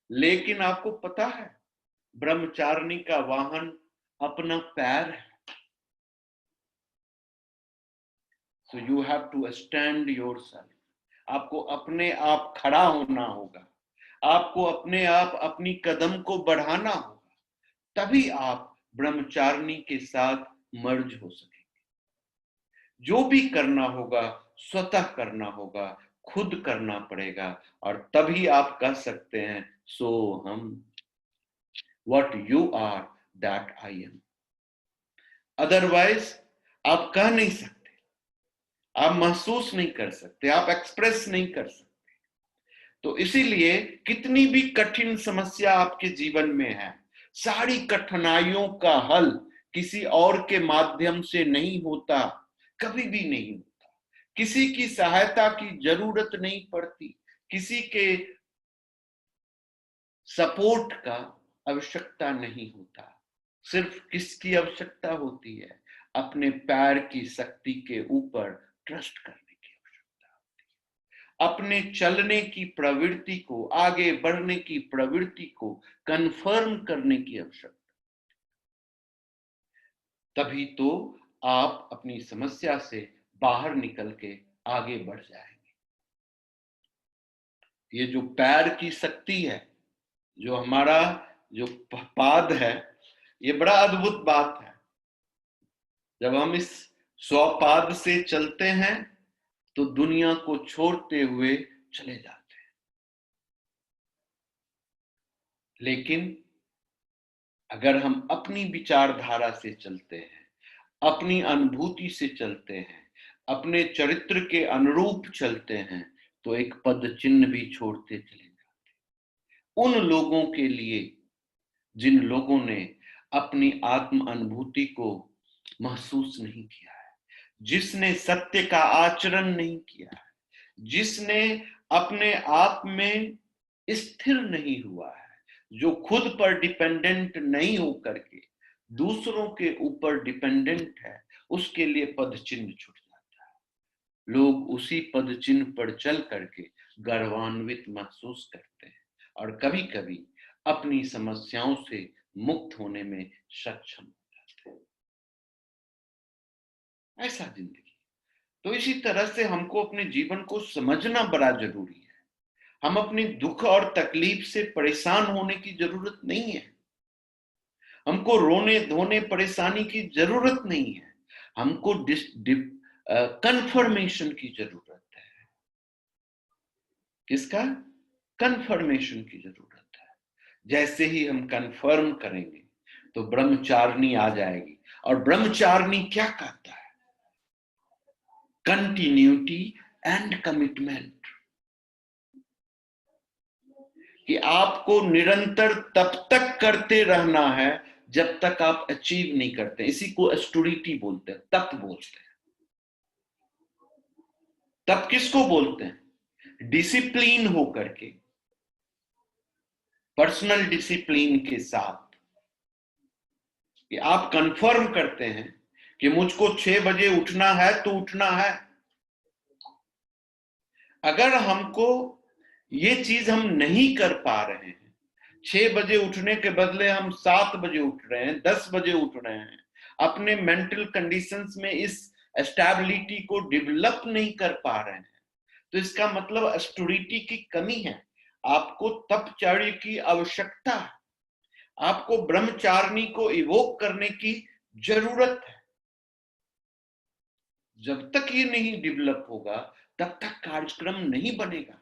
लेकिन आपको पता है ब्रह्मचारिणी का वाहन अपना पैर है। So you have to stand yourself. आपको अपने आप खड़ा होना होगा, आपको अपने आप अपनी कदम को बढ़ाना होगा, तभी आप ब्रह्मचारिणी के साथ मर्ज हो सकेंगे। जो भी करना होगा स्वतः करना होगा, खुद करना पड़ेगा, और तभी आप कह सकते हैं सो हम, what you are that I am. Otherwise आप कह नहीं सकते, आप महसूस नहीं कर सकते, आप एक्सप्रेस नहीं कर सकते। तो इसीलिए कितनी भी कठिन समस्या आपके जीवन में है, सारी कठिनाइयों का हल किसी और के माध्यम से नहीं होता, कभी भी नहीं होता। किसी की सहायता की जरूरत नहीं पड़ती, किसी के सपोर्ट का आवश्यकता नहीं होता। सिर्फ किसकी आवश्यकता होती है? अपने पैर की शक्ति के ऊपर ट्रस्ट करने की आवश्यकता होती है, अपने चलने की प्रवृत्ति को, आगे बढ़ने की प्रवृत्ति को कंफर्म करने की आवश्यकता। तभी तो आप अपनी समस्या से बाहर निकल के आगे बढ़ जाएंगे। ये जो पैर की शक्ति है, जो हमारा जो पाद है, ये बड़ा अद्भुत बात है। जब हम इस स्वपाद से चलते हैं तो दुनिया को छोड़ते हुए चले जाते हैं। लेकिन अगर हम अपनी विचारधारा से चलते हैं, अपनी अनुभूति से चलते हैं, अपने चरित्र के अनुरूप चलते हैं, तो एक पद चिन्ह भी छोड़ते चले जाते उन लोगों के लिए जिन लोगों ने अपनी आत्म अनुभूति को महसूस नहीं किया है, जिसने सत्य का आचरण नहीं किया है, जिसने अपने आप में स्थिर नहीं हुआ है, जो खुद पर डिपेंडेंट नहीं होकर के दूसरों के ऊपर डिपेंडेंट है, उसके लिए पद चिन्ह छूट जाता है। लोग उसी पद चिन्ह पर चल करके गर्वान्वित महसूस करते हैं और कभी कभी अपनी समस्याओं से मुक्त होने में सक्षम हो जाते हैं। ऐसा जिंदगी। तो इसी तरह से हमको अपने जीवन को समझना बड़ा जरूरी है। हम अपनी दुख और तकलीफ से परेशान होने की जरूरत नहीं है। हमको रोने धोने परेशानी की जरूरत नहीं है। हमको कन्फर्मेशन की जरूरत है। किसका? कन्फर्मेशन की जरूरत है। जैसे ही हम कन्फर्म करेंगे तो ब्रह्मचारिणी आ जाएगी। और ब्रह्मचारिणी क्या कहता है? कंटिन्यूटी एंड कमिटमेंट, कि आपको निरंतर तब तक करते रहना है जब तक आप अचीव नहीं करते। इसी को एस्टुरिटी बोलते हैं, तप बोलते हैं। तप किसको बोलते हैं? डिसिप्लिन होकर के, पर्सनल डिसिप्लिन के साथ, कि आप कंफर्म करते हैं कि मुझको 6 बजे उठना है तो उठना है। अगर हमको ये चीज हम नहीं कर पा रहे हैं, 6 बजे उठने के बदले हम 7 बजे उठ रहे हैं, 10 बजे उठ रहे हैं, अपने मेंटल कंडीशंस में इस स्टेबिलिटी को डेवलप नहीं कर पा रहे हैं, तो इसका मतलब एस्टुरिटी की कमी है। आपको तपचर्या की आवश्यकता है। आपको ब्रह्मचारिणी को इवोक करने की जरूरत है। जब तक ये नहीं डेवलप होगा तब तक कार्यक्रम नहीं बनेगा।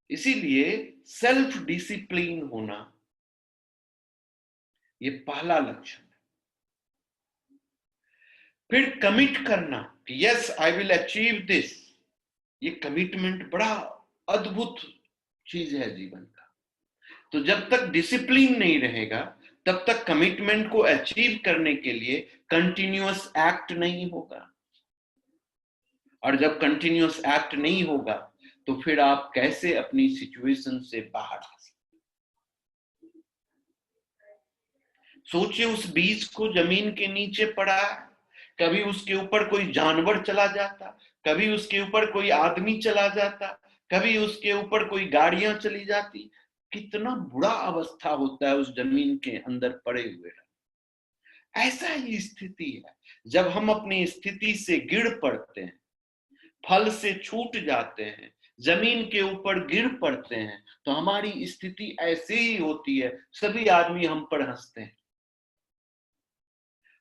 इसीलिए सेल्फ डिसिप्लिन होना ये पहला लक्षण है। फिर कमिट करना कि yes I will achieve this. ये कमिटमेंट बड़ा अद्भुत चीज है जीवन का। तो जब तक डिसिप्लिन नहीं रहेगा तब तक कमिटमेंट को अचीव करने के लिए कंटिन्यूअस एक्ट नहीं होगा। और जब कंटिन्यूअस एक्ट नहीं होगा तो फिर आप कैसे अपनी सिचुएशन से बाहर आ सकते? सोचिए, उस बीज को जमीन के नीचे पड़ा है, कभी उसके ऊपर कोई जानवर चला जाता, कभी उसके ऊपर कोई आदमी चला जाता, कभी उसके ऊपर कोई गाड़ियां चली जाती, कितना बुरा अवस्था होता है उस जमीन के अंदर पड़े हुए। ऐसा ही स्थिति है। जब हम अपनी स्थिति से गिर पड़ते हैं, फल से छूट जाते हैं, जमीन के ऊपर गिर पड़ते हैं, तो हमारी स्थिति ऐसी ही होती है। सभी आदमी हम पर हंसते हैं।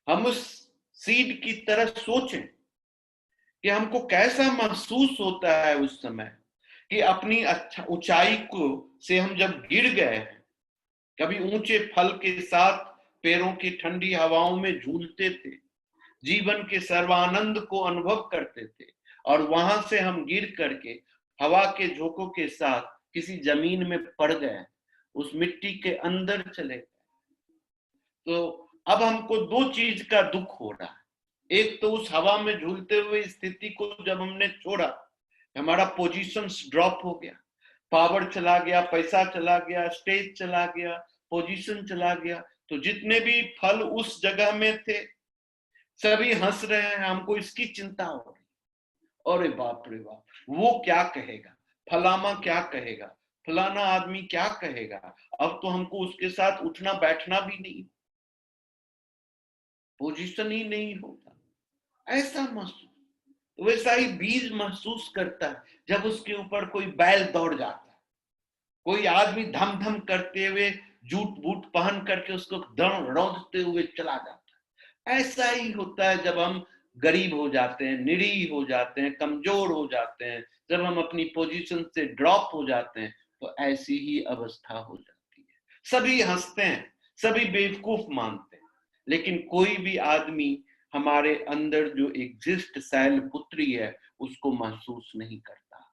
हम उस सीड की तरह सोचें कि हमको कैसा महसूस होता है उस समय कि अपनी अच्छा ऊंचाई को से हम जब गिर गए हैं, कभी ऊंचे फल के साथ पैरों की ठंडी हवाओं में झूलते थे, जीवन के सर्वानंद को अनुभव करते थे, और वहां से हम गिर करके हवा के झोंकों के साथ किसी जमीन में पड़ गए, उस मिट्टी के अंदर चले गए। तो अब हमको दो चीज का दुख हो रहा है। एक तो उस हवा में झूलते हुए स्थिति को जब हमने छोड़ा, हमारा पोजीशन ड्रॉप हो गया, पावर चला गया, पैसा चला गया, स्टेज चला गया, पोजीशन चला गया, तो जितने भी फल उस जगह में थे सभी हंस रहे हैं। हमको इसकी चिंता हो रही, अरे बाप रे बाप, वो क्या कहेगा, फलामा क्या कहेगा, फलाना आदमी क्या कहेगा। अब तो हमको उसके साथ उठना बैठना भी नहीं, पोजीशन ही नहीं होता। ऐसा महसूस, वैसा ही बीज महसूस करता है जब उसके ऊपर कोई बैल दौड़ जाता है, कोई आदमी धम धम करते हुए जूट बूट पहन करके उसको रौंदते हुए चला जाता है। ऐसा ही होता है जब हम गरीब हो जाते हैं, निरीह हो जाते हैं, कमजोर हो जाते हैं, जब हम अपनी पोजीशन से ड्रॉप हो जाते हैं, तो ऐसी ही अवस्था हो जाती है। सभी हंसते हैं, सभी बेवकूफ मानते हैं, लेकिन कोई भी आदमी हमारे अंदर जो एग्जिस्ट शैलपुत्री है उसको महसूस नहीं करता।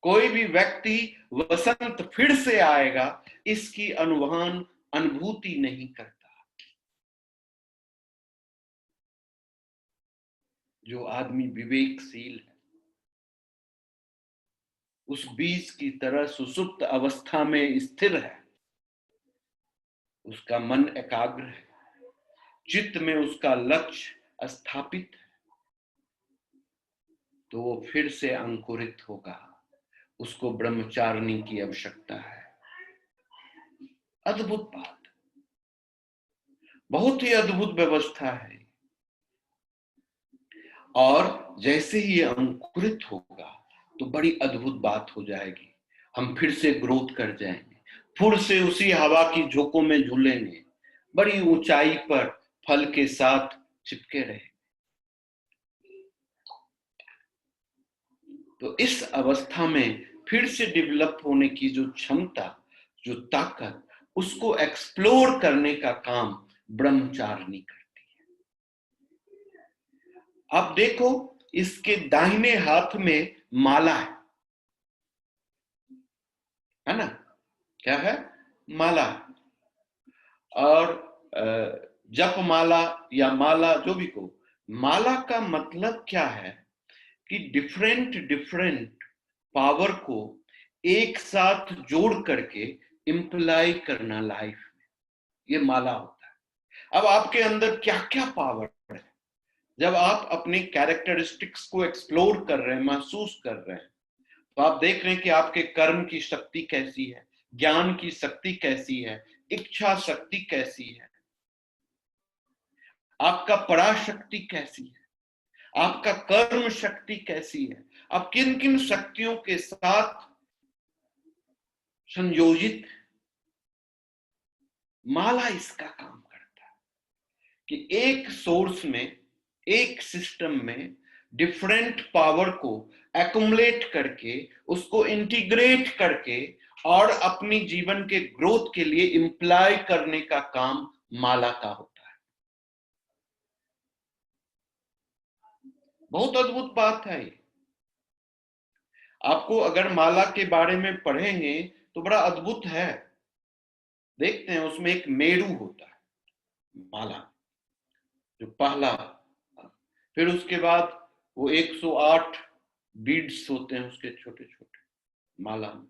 कोई भी व्यक्ति वसंत फिर से आएगा इसकी अनुभूति नहीं करता। जो आदमी विवेकशील है उस बीज की तरह सुसुप्त अवस्था में स्थिर है, उसका मन एकाग्र है, चित्त में उसका लक्ष्य स्थापित है, तो वो फिर से अंकुरित होगा। उसको ब्रह्मचारिणी की आवश्यकता है। अद्भुत बात, बहुत ही अद्भुत व्यवस्था है। और जैसे ही ये अंकुरित होगा तो बड़ी अद्भुत बात हो जाएगी। हम फिर से ग्रोथ कर जाएंगे, फिर से उसी हवा की झोंकों में झूलेंगे, बड़ी ऊंचाई पर फल के साथ चिपके रहे। तो इस अवस्था में फिर से डेवलप होने की जो क्षमता, जो ताकत, उसको एक्सप्लोर करने का काम ब्रह्मचारिणी करती है। अब देखो, इसके दाहिने हाथ में माला है ना? क्या है? माला। और जप माला या माला, जो भी को, माला का मतलब क्या है कि डिफरेंट डिफरेंट पावर को एक साथ जोड़ करके इंप्लाई करना लाइफ में, ये माला होता है। अब आपके अंदर क्या क्या पावर है, जब आप अपने कैरेक्टरिस्टिक्स को एक्सप्लोर कर रहे हैं, महसूस कर रहे हैं, तो आप देख रहे हैं कि आपके कर्म की शक्ति कैसी है, ज्ञान की शक्ति कैसी है, इच्छा शक्ति कैसी है, आपका पराशक्ति कैसी है, आपका कर्म शक्ति कैसी है, आप किन किन शक्तियों के साथ संयोजित। माला इसका काम करता है कि एक सोर्स में, एक सिस्टम में डिफरेंट पावर को एक्युमुलेट करके, उसको इंटीग्रेट करके और अपनी जीवन के ग्रोथ के लिए इंप्लाई करने का काम माला का होता है। बहुत अद्भुत बात है ये। आपको अगर माला के बारे में पढ़ेंगे तो बड़ा अद्भुत है। देखते हैं, उसमें एक मेरू होता है माला, जो पहला, फिर उसके बाद वो 108 बीड्स होते हैं उसके छोटे छोटे माला में।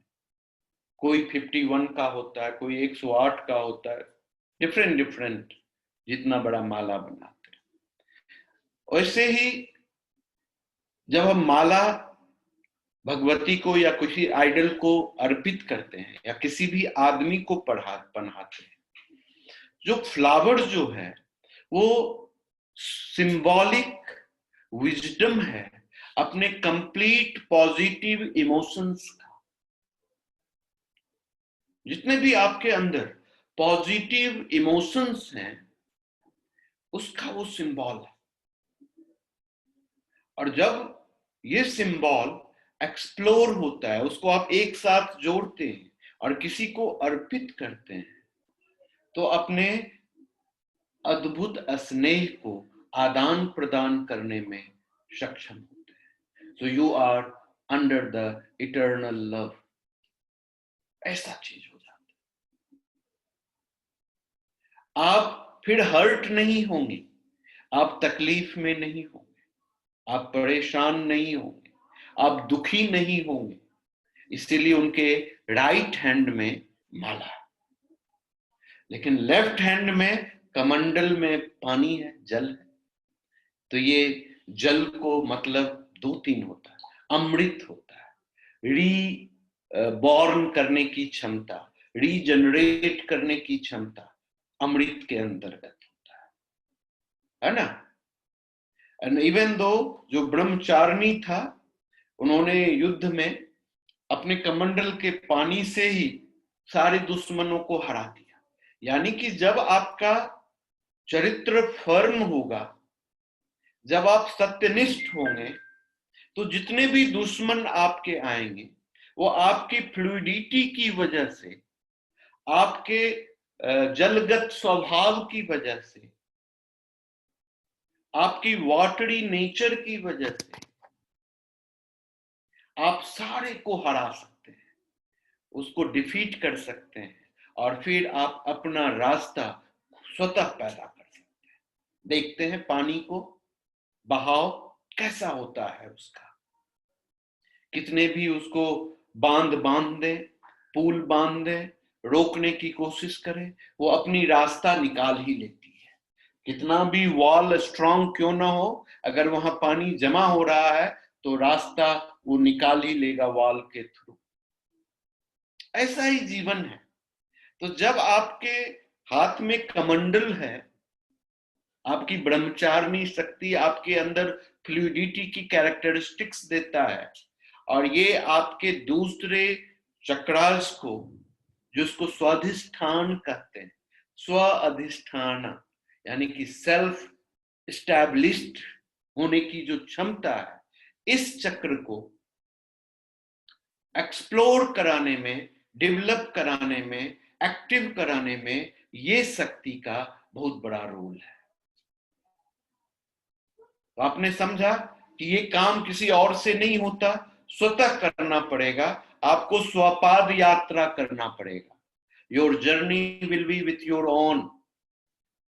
कोई 51 का होता है, कोई 108 का होता है, डिफरेंट डिफरेंट, जितना बड़ा माला बनाते हैं। वैसे ही जब हम माला भगवती को या किसी आइडल को अर्पित करते हैं या किसी भी आदमी को पहनाते हैं, जो फ्लावर जो है वो सिंबॉलिक विजडम है अपने कंप्लीट पॉजिटिव इमोशंस का। जितने भी आपके अंदर पॉजिटिव इमोशंस हैं उसका वो सिंबल है। और जब ये सिंबल एक्सप्लोर होता है, उसको आप एक साथ जोड़ते हैं और किसी को अर्पित करते हैं, तो अपने अद्भुत स्नेह को आदान प्रदान करने में सक्षम होते हैं। तो you are under the eternal love, ऐसा चीज हो जाता है। आप फिर हर्ट नहीं होंगे, आप तकलीफ में नहीं होंगे, आप परेशान नहीं होंगे, आप दुखी नहीं होंगे। इसीलिए उनके राइट हैंड में माला है, लेकिन लेफ्ट हैंड में कमंडल में पानी है, जल है। तो ये जल को मतलब 2-3 होता है। अमृत होता है, रीबॉर्न करने की क्षमता, रीजनरेट करने की क्षमता अमृत के अंतर्गत होता है ना? एंड इवन दो जो ब्रह्मचारिणी था, उन्होंने युद्ध में अपने कमंडल के पानी से ही सारे दुश्मनों को हरा दिया। यानी कि जब आपका चरित्र फर्म होगा, जब आप सत्यनिष्ठ होंगे, तो जितने भी दुश्मन आपके आएंगे वो आपकी फ्लूइडिटी की वजह से, आपके जलगत स्वभाव की वजह से, आपकी वाटरी नेचर की वजह से आप सारे को हरा सकते हैं, उसको डिफीट कर सकते हैं, और फिर आप अपना रास्ता स्वतः पैदा कर सकते हैं। देखते हैं पानी को, बहाव कैसा होता है उसका, कितने भी उसको बांध दे, पुल बांध दे, रोकने की कोशिश करें, वो अपनी रास्ता निकाल ही लेती है। कितना भी वॉल स्ट्रांग क्यों ना हो, अगर वहां पानी जमा हो रहा है तो रास्ता वो निकाल ही लेगा वॉल के थ्रू। ऐसा ही जीवन है। तो जब आपके हाथ में कमंडल है, आपकी ब्रह्मचारिणी शक्ति आपके अंदर फ्लूइडिटी की कैरेक्टरिस्टिक्स देता है, और ये आपके दूसरे चक्रास को, जिसको स्वाधिष्ठान कहते हैं, स्व अधिष्ठान, यानी कि सेल्फ एस्टैब्लिश्ड होने की जो क्षमता है, इस चक्र को एक्सप्लोर कराने में, डेवलप कराने में, एक्टिव कराने में ये शक्ति का बहुत बड़ा रोल है। तो आपने समझा कि ये काम किसी और से नहीं होता, स्वतः करना पड़ेगा, आपको स्वपाद यात्रा करना पड़ेगा। Your journey will be with your own,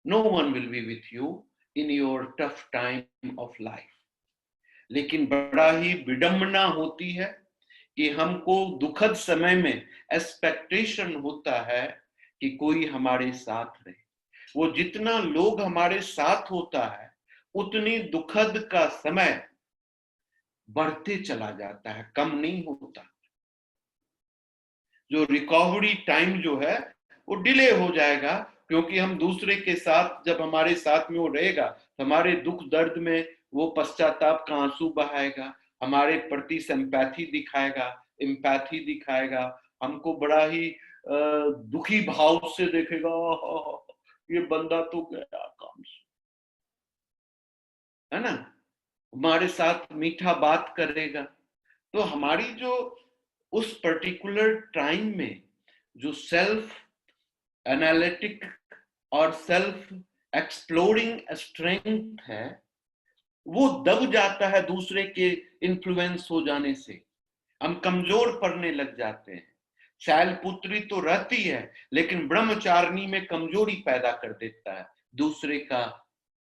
no one will be with you in your tough time of life. लेकिन बड़ा ही विडंबना होती है कि हमको दुखद समय में एक्सपेक्टेशन होता है कि कोई हमारे साथ रहे। वो जितना लोग हमारे साथ होता है, उतनी दुखद का समय बढ़ते चला जाता है, कम नहीं होता। जो रिकवरी टाइम जो है वो डिले हो जाएगा, क्योंकि हम दूसरे के साथ, जब हमारे साथ में वो रहेगा, हमारे दुख दर्द में वो पश्चाताप का आंसू बहाएगा, हमारे प्रति सिंपैथी दिखाएगा, एम्पैथी दिखाएगा, हमको बड़ा ही दुखी भाव से देखेगा, ये बंदा तो गया काम से, है ना, हमारे साथ मीठा बात करेगा। तो हमारी जो उस पर्टिकुलर टाइम में जो सेल्फ एनालिटिक और सेल्फ एक्सप्लोरिंग स्ट्रेंथ है, वो दब जाता है दूसरे के इन्फ्लुएंस हो जाने से। हम कमजोर पड़ने लग जाते हैं। शैलपुत्री तो रहती है, लेकिन ब्रह्मचारिणी में कमजोरी पैदा कर देता है दूसरे का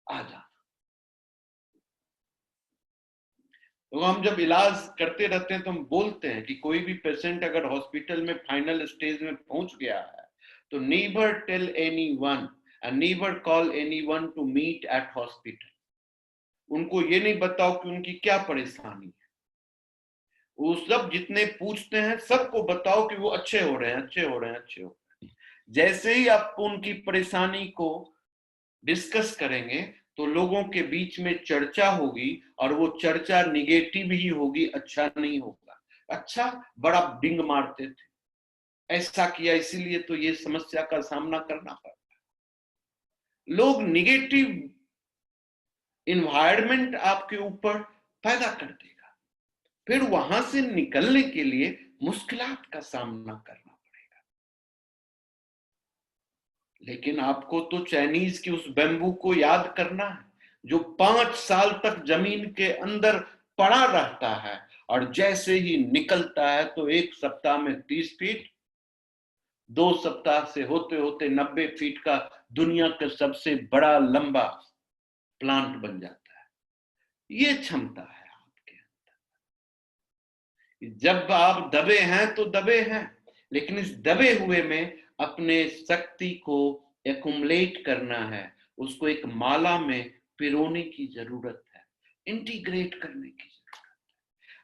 आ जाना। तो हम जब इलाज करते रहते हैं तो हम बोलते हैं कि कोई भी पेशेंट अगर हॉस्पिटल में फाइनल स्टेज में पहुंच गया है, तो never tell anyone and never call anyone to meet at hospital. उनको ये नहीं बताओ कि उनकी क्या परेशानी है, वो सब जितने पूछते हैं सबको बताओ कि वो अच्छे हो रहे हैं, अच्छे हो रहे हैं, अच्छे हो रहे हैं। जैसे ही आप उनकी परेशानी को डिस्कस करेंगे तो लोगों के बीच में चर्चा होगी, और वो चर्चा निगेटिव ही होगी, अच्छा नहीं होगा। अच्छा, बड़ा डिंग मारते थे, ऐसा किया इसीलिए तो ये समस्या का सामना करना पड़ा। लोग निगेटिव इन्वायरमेंट आपके ऊपर पैदा कर देगा, फिर वहां से निकलने के लिए मुश्किलात का सामना करना पड़ेगा। लेकिन आपको तो चाइनीज की उस बैम्बू को याद करना है, जो 5 साल तक जमीन के अंदर पड़ा रहता है, और जैसे ही निकलता है तो 1 सप्ताह में 30 फीट, 2 सप्ताह से होते होते 90 फीट का दुनिया का सबसे बड़ा लंबा प्लांट बन जाता है। ये क्षमता है आपके अंदर। जब आप दबे हैं तो दबे हैं, लेकिन इस दबे हुए में अपने शक्ति को एक्युमुलेट करना है, उसको एक माला में पिरोने की जरूरत है, इंटीग्रेट करने की जरूरत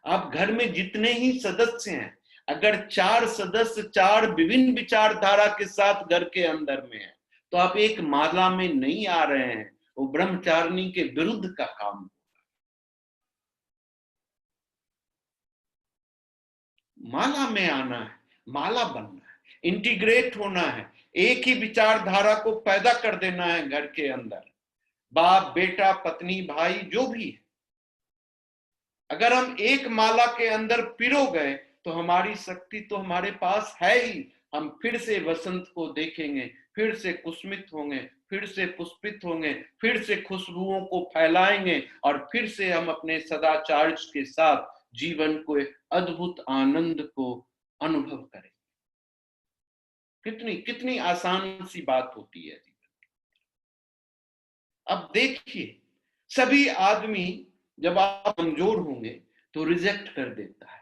है। आप घर में जितने ही सदस्य हैं, अगर 4 सदस्य 4 विभिन्न विचारधारा के साथ घर के अंदर में है, तो आप एक माला में नहीं आ रहे हैं, वो ब्रह्मचारिणी के विरुद्ध का काम होगा। माला में आना है, माला बनना है, इंटीग्रेट होना है, एक ही विचारधारा को पैदा कर देना है घर के अंदर। बाप बेटा पत्नी भाई जो भी है, अगर हम एक माला के अंदर पिरो गए तो हमारी शक्ति तो हमारे पास है ही। हम फिर से वसंत को देखेंगे, फिर से कुसुमित होंगे, फिर से पुष्पित होंगे, फिर से खुशबुओं को फैलाएंगे और फिर से हम अपने सदाचार के साथ जीवन को अद्भुत आनंद को अनुभव करें। कितनी कितनी आसान सी बात होती है। अब देखिए, सभी आदमी जब आप कमजोर होंगे तो रिजेक्ट कर देता है,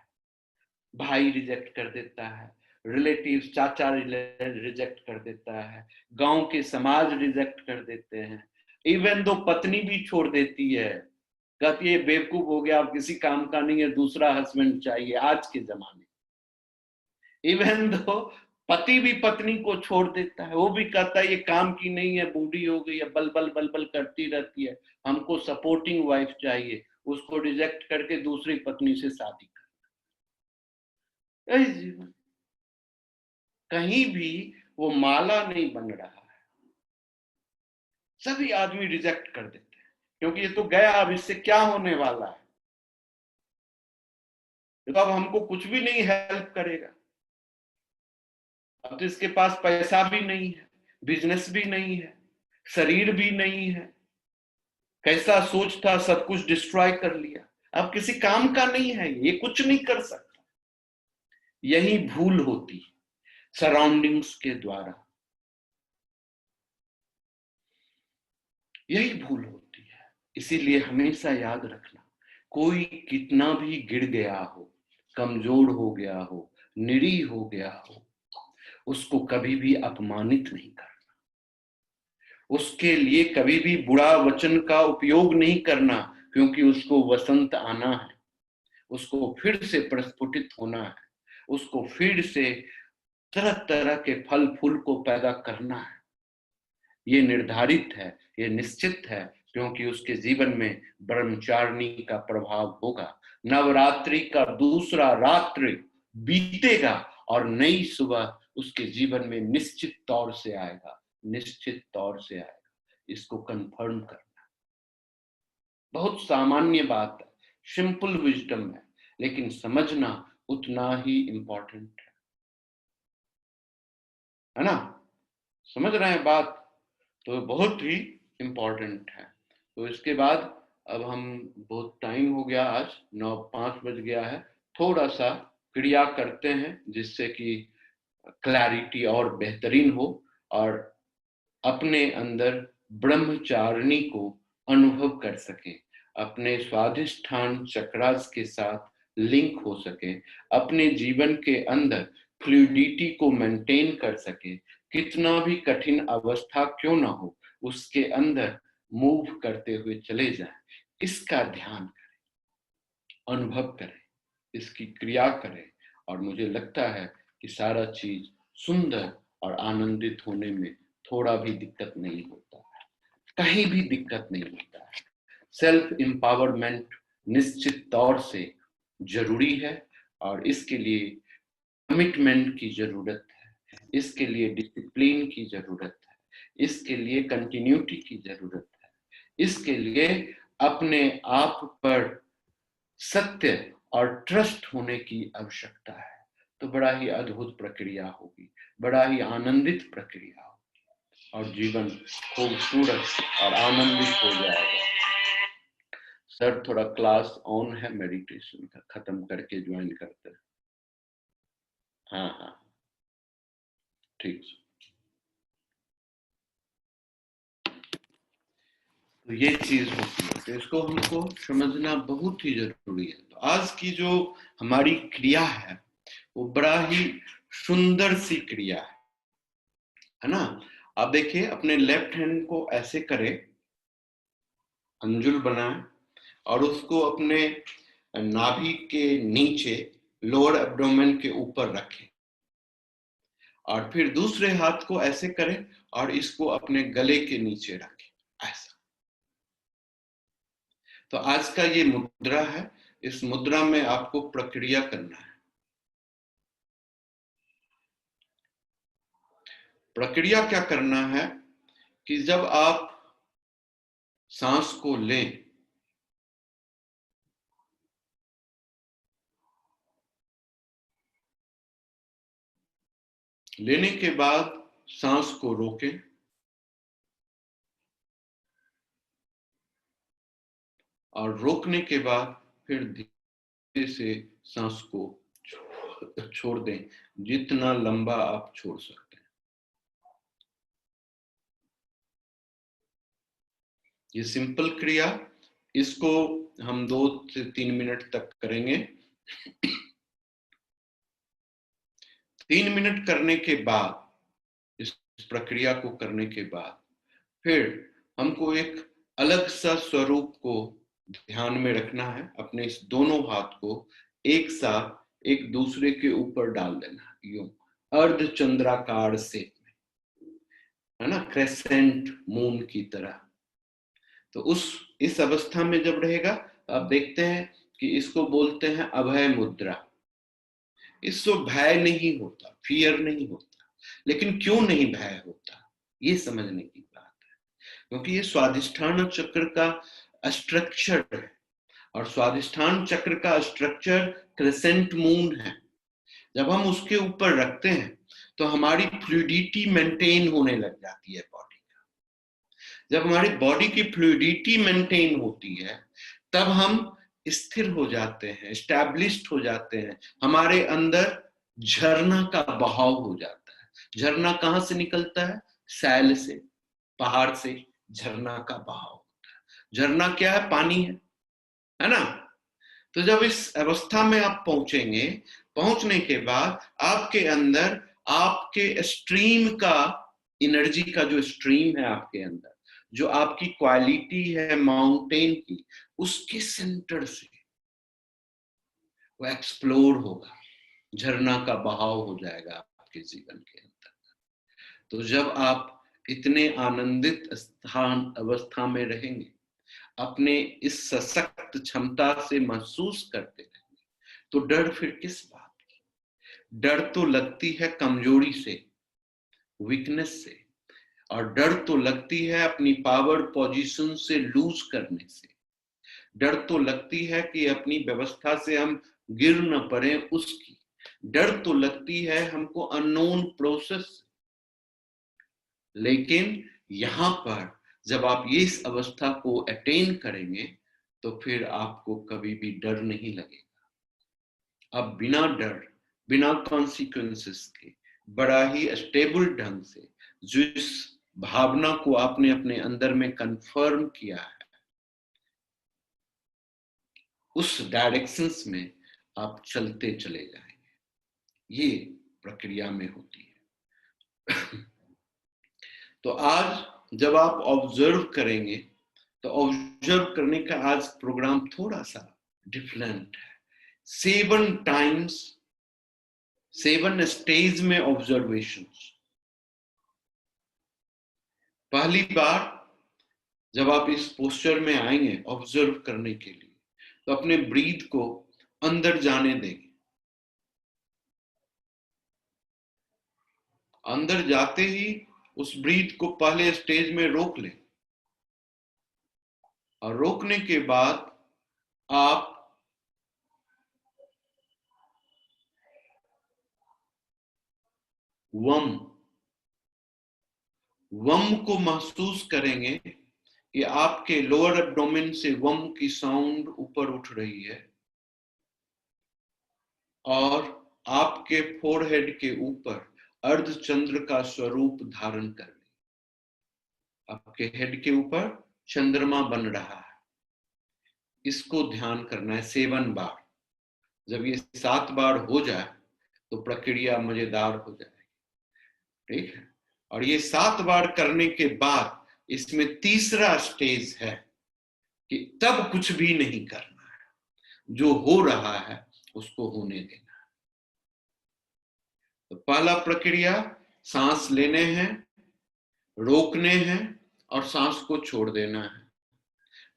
भाई रिजेक्ट कर देता है, रिलेटिव चाचा रिजेक्ट कर देता है, गांव के समाज रिजेक्ट कर देते हैं, इवन दो पत्नी भी छोड़ देती है, कहती है बेवकूफ हो गया, अब किसी काम का नहीं है, दूसरा हस्बैंड चाहिए आज के जमाने। इवन दो पति भी पत्नी को छोड़ देता है, वो भी कहता है ये काम की नहीं है, बूढ़ी हो गई है, बल बल बल बल करती रहती है, हमको सपोर्टिंग वाइफ चाहिए, उसको रिजेक्ट करके दूसरी पत्नी से शादी कर। यही जीवन, कहीं भी वो माला नहीं बन रहा है, सभी आदमी रिजेक्ट कर देते हैं, क्योंकि ये तो गया, अब इससे क्या होने वाला है, तो अब हमको कुछ भी नहीं हेल्प करेगा, अब तो इसके पास पैसा भी नहीं है, बिजनेस भी नहीं है, शरीर भी नहीं है, कैसा सोच था, सब कुछ डिस्ट्रॉय कर लिया, अब किसी काम का नहीं है, ये कुछ नहीं कर सकता। यही भूल होती है सराउंडिंग्स के द्वारा, यही भूल होती है। इसीलिए हमेशा याद रखना, कोई कितना भी गिर गया हो, कमजोर हो गया हो, निरीह हो गया हो, उसको कभी भी अपमानित नहीं करना, उसके लिए कभी भी बुरा वचन का उपयोग नहीं करना, क्योंकि उसको वसंत आना है, उसको फिर से प्रस्फुटित होना है, उसको फिर से तरह तरह के फल फूल को पैदा करना है। ये निर्धारित है, ये निश्चित है, क्योंकि उसके जीवन में ब्रह्मचारिणी का प्रभाव होगा। नवरात्रि का दूसरा रात्रि बीतेगा और नई सुबह उसके जीवन में निश्चित तौर से आएगा, निश्चित तौर से आएगा। इसको कंफर्म करना बहुत सामान्य बात है, सिंपल विजडम है, लेकिन समझना उतना ही इंपॉर्टेंट है ना? समझ रहे हैं बात? तो बहुत ही इंपॉर्टेंट है। तो इसके बाद अब हम, बहुत टाइम हो गया, आज 9:05 बज गया है, थोड़ा सा क्रिया करते हैं जिससे कि क्लैरिटी और बेहतरीन हो और अपने अंदर ब्रह्मचारिणी को अनुभव कर सके, अपने स्वाधिष्ठान चक्रास के साथ लिंक हो सके, अपने जीवन के अंदर फ्लूइडिटी को मेंटेन कर सके, कितना भी कठिन अवस्था क्यों ना हो उसके अंदर मूव करते हुए चले जाएं। इसका ध्यान करें, अनुभव करें, इसकी क्रिया करें, और मुझे लगता है कि सारा चीज सुंदर और आनंदित होने में थोड़ा भी दिक्कत नहीं होता है, कहीं भी दिक्कत नहीं होता है। सेल्फ एम्पावरमेंट निश्चित तौर से जरूरी है और इसके लिए कमिटमेंट की जरूरत है, इसके लिए डिसिप्लिन की जरूरत है, इसके लिए कंटिन्यूटी की जरूरत है, इसके लिए अपने आप पर सत्य और ट्रस्ट होने की आवश्यकता है। तो बड़ा ही अद्भुत प्रक्रिया होगी, बड़ा ही आनंदित प्रक्रिया होगी और जीवन खूबसूरत और आनंदित हो जाएगा। सर थोड़ा क्लास ऑन है मेडिटेशन का, खत्म करके ज्वाइन करते हैं। हाँ हाँ ठीक। तो ये चीज होती है, तो इसको हमको समझना बहुत ही जरूरी है। तो आज की जो हमारी क्रिया है वो बड़ा ही सुंदर सी क्रिया है ना? आप देखिए, अपने लेफ्ट हैंड को ऐसे करें, अंजुल बनाएं और उसको अपने नाभि के नीचे लोअर एब्डोमेन के ऊपर रखें और फिर दूसरे हाथ को ऐसे करें और इसको अपने गले के नीचे रखें, ऐसा। तो आज का ये मुद्रा है, इस मुद्रा में आपको प्रक्रिया करना है। प्रक्रिया क्या करना है कि जब आप सांस को लें लेने के बाद सांस को रोकें और रोकने के बाद फिर धीरे से सांस को छोड़ दें, जितना लंबा आप छोड़ सकते हैं। ये सिंपल क्रिया, इसको हम 2 से 3 मिनट तक करेंगे। 3 मिनट करने के बाद, इस प्रक्रिया को करने के बाद फिर हमको एक अलग सा स्वरूप को ध्यान में रखना है। अपने इस दोनों हाथ को एक साथ एक दूसरे के ऊपर डाल देना है, यूं अर्धचंद्राकार से, है ना, क्रेसेंट मून की तरह। तो इस अवस्था में जब रहेगा, आप देखते हैं कि इसको बोलते हैं अभय मुद्रा। इससे भय नहीं होता, फियर नहीं होता। लेकिन क्यों नहीं भय होता, ये समझने की बात है। क्योंकि ये स्वादिष्ठान चक्र का स्ट्रक्चर है, और स्वादिष्ठान चक्र का स्ट्रक्चर क्रेसेंट मून है। जब हम उसके ऊपर रखते हैं तो हमारी फ्लूइडिटी मेंटेन होने लग जाती है बॉडी का। जब हमारी बॉडी की फ्लूइडिटी मेंटेन होती है, तब हम स्थिर हो जाते हैं, एस्टैब्लिश्ड हो जाते हैं। हमारे अंदर झरना का बहाव हो जाता है। झरना कहां से निकलता है? सैल से, पहाड़ से झरना का बहाव होता है। झरना क्या है? पानी है ना। तो जब इस अवस्था में आप पहुंचेंगे, पहुंचने के बाद आपके अंदर आपके स्ट्रीम का, एनर्जी का जो स्ट्रीम है आपके अंदर, जो आपकी क्वालिटी है माउंटेन की, उसके सेंटर से वो एक्सप्लोर होगा, झरना का बहाव हो जाएगा आपके जीवन के अंदर। तो जब आप इतने आनंदित स्थान अवस्था में रहेंगे, अपने इस सशक्त क्षमता से महसूस करते रहेंगे, तो डर फिर किस बात की? डर तो लगती है कमजोरी से, वीकनेस से, और डर तो लगती है अपनी पावर पोजीशन से लूज करने से। डर तो लगती है कि अपनी व्यवस्था से हम गिर न पड़े उसकी। डर तो लगती है हमको अननोन प्रोसेस। लेकिन यहां पर जब आप ये इस अवस्था को अटेन करेंगे, तो फिर आपको कभी भी डर नहीं लगेगा। अब बिना डर, बिना कॉन्सिक्वेंसेस के, बड़ा ही स्टेबल ढंग से जिस भावना को आपने अपने अंदर में कंफर्म किया है, उस डायरेक्शंस में आप चलते चले जाएंगे। ये प्रक्रिया में होती है। तो आज जब आप ऑब्जर्व करेंगे, तो ऑब्जर्व करने का आज प्रोग्राम थोड़ा सा डिफरेंट है। 7 टाइम्स, 7 स्टेज में ऑब्जर्वेशंस। पहली बार जब आप इस पोस्चर में आएंगे ऑब्जर्व करने के लिए, तो अपने ब्रीथ को अंदर जाने देंगे। अंदर जाते ही उस ब्रीथ को पहले स्टेज में रोक लें, और रोकने के बाद आप वम को महसूस करेंगे कि आपके लोअर एब्डोमेन से वम की साउंड ऊपर उठ रही है, और आपके फोरहेड के ऊपर अर्धचंद्र का स्वरूप धारण कर ले। आपके हेड के ऊपर चंद्रमा बन रहा है। इसको ध्यान करना है 7 बार। जब ये 7 बार हो जाए तो प्रक्रिया मजेदार हो जाएगी, ठीक है। और ये 7 बार करने के बाद इसमें तीसरा स्टेज है कि तब कुछ भी नहीं करना है, जो हो रहा है उसको होने देना है। तो पहला प्रक्रिया सांस लेने हैं, रोकने हैं और सांस को छोड़ देना है।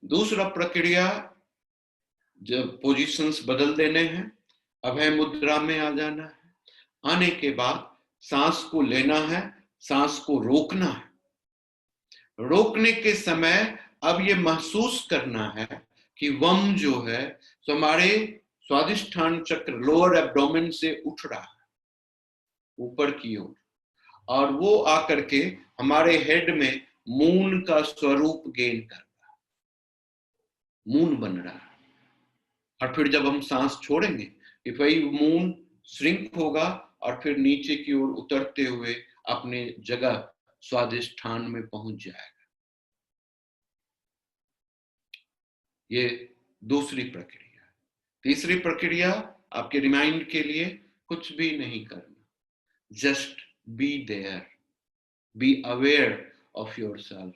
दूसरा प्रक्रिया जब पोजीशंस बदल देने हैं, अभय मुद्रा में आ जाना है। आने के बाद सांस को लेना है, सांस को रोकना है। रोकने के समय अब ये महसूस करना है कि वम जो है तो हमारे स्वादिष्ठान चक्र लोअर एब्डोमेन से उठ रहा है ऊपर की ओर, और वो आकर के हमारे हेड में मून का स्वरूप गेन कर रहा है, मून बन रहा है। और फिर जब हम सांस छोड़ेंगे कि भाई मून श्रिंक होगा और फिर नीचे की ओर उतरते हुए अपने जगह स्वादिष्ठान में पहुंच जाएगा। ये दूसरी प्रक्रिया। तीसरी प्रक्रिया आपके रिमाइंड के लिए कुछ भी नहीं करना, just be there, be aware of your self,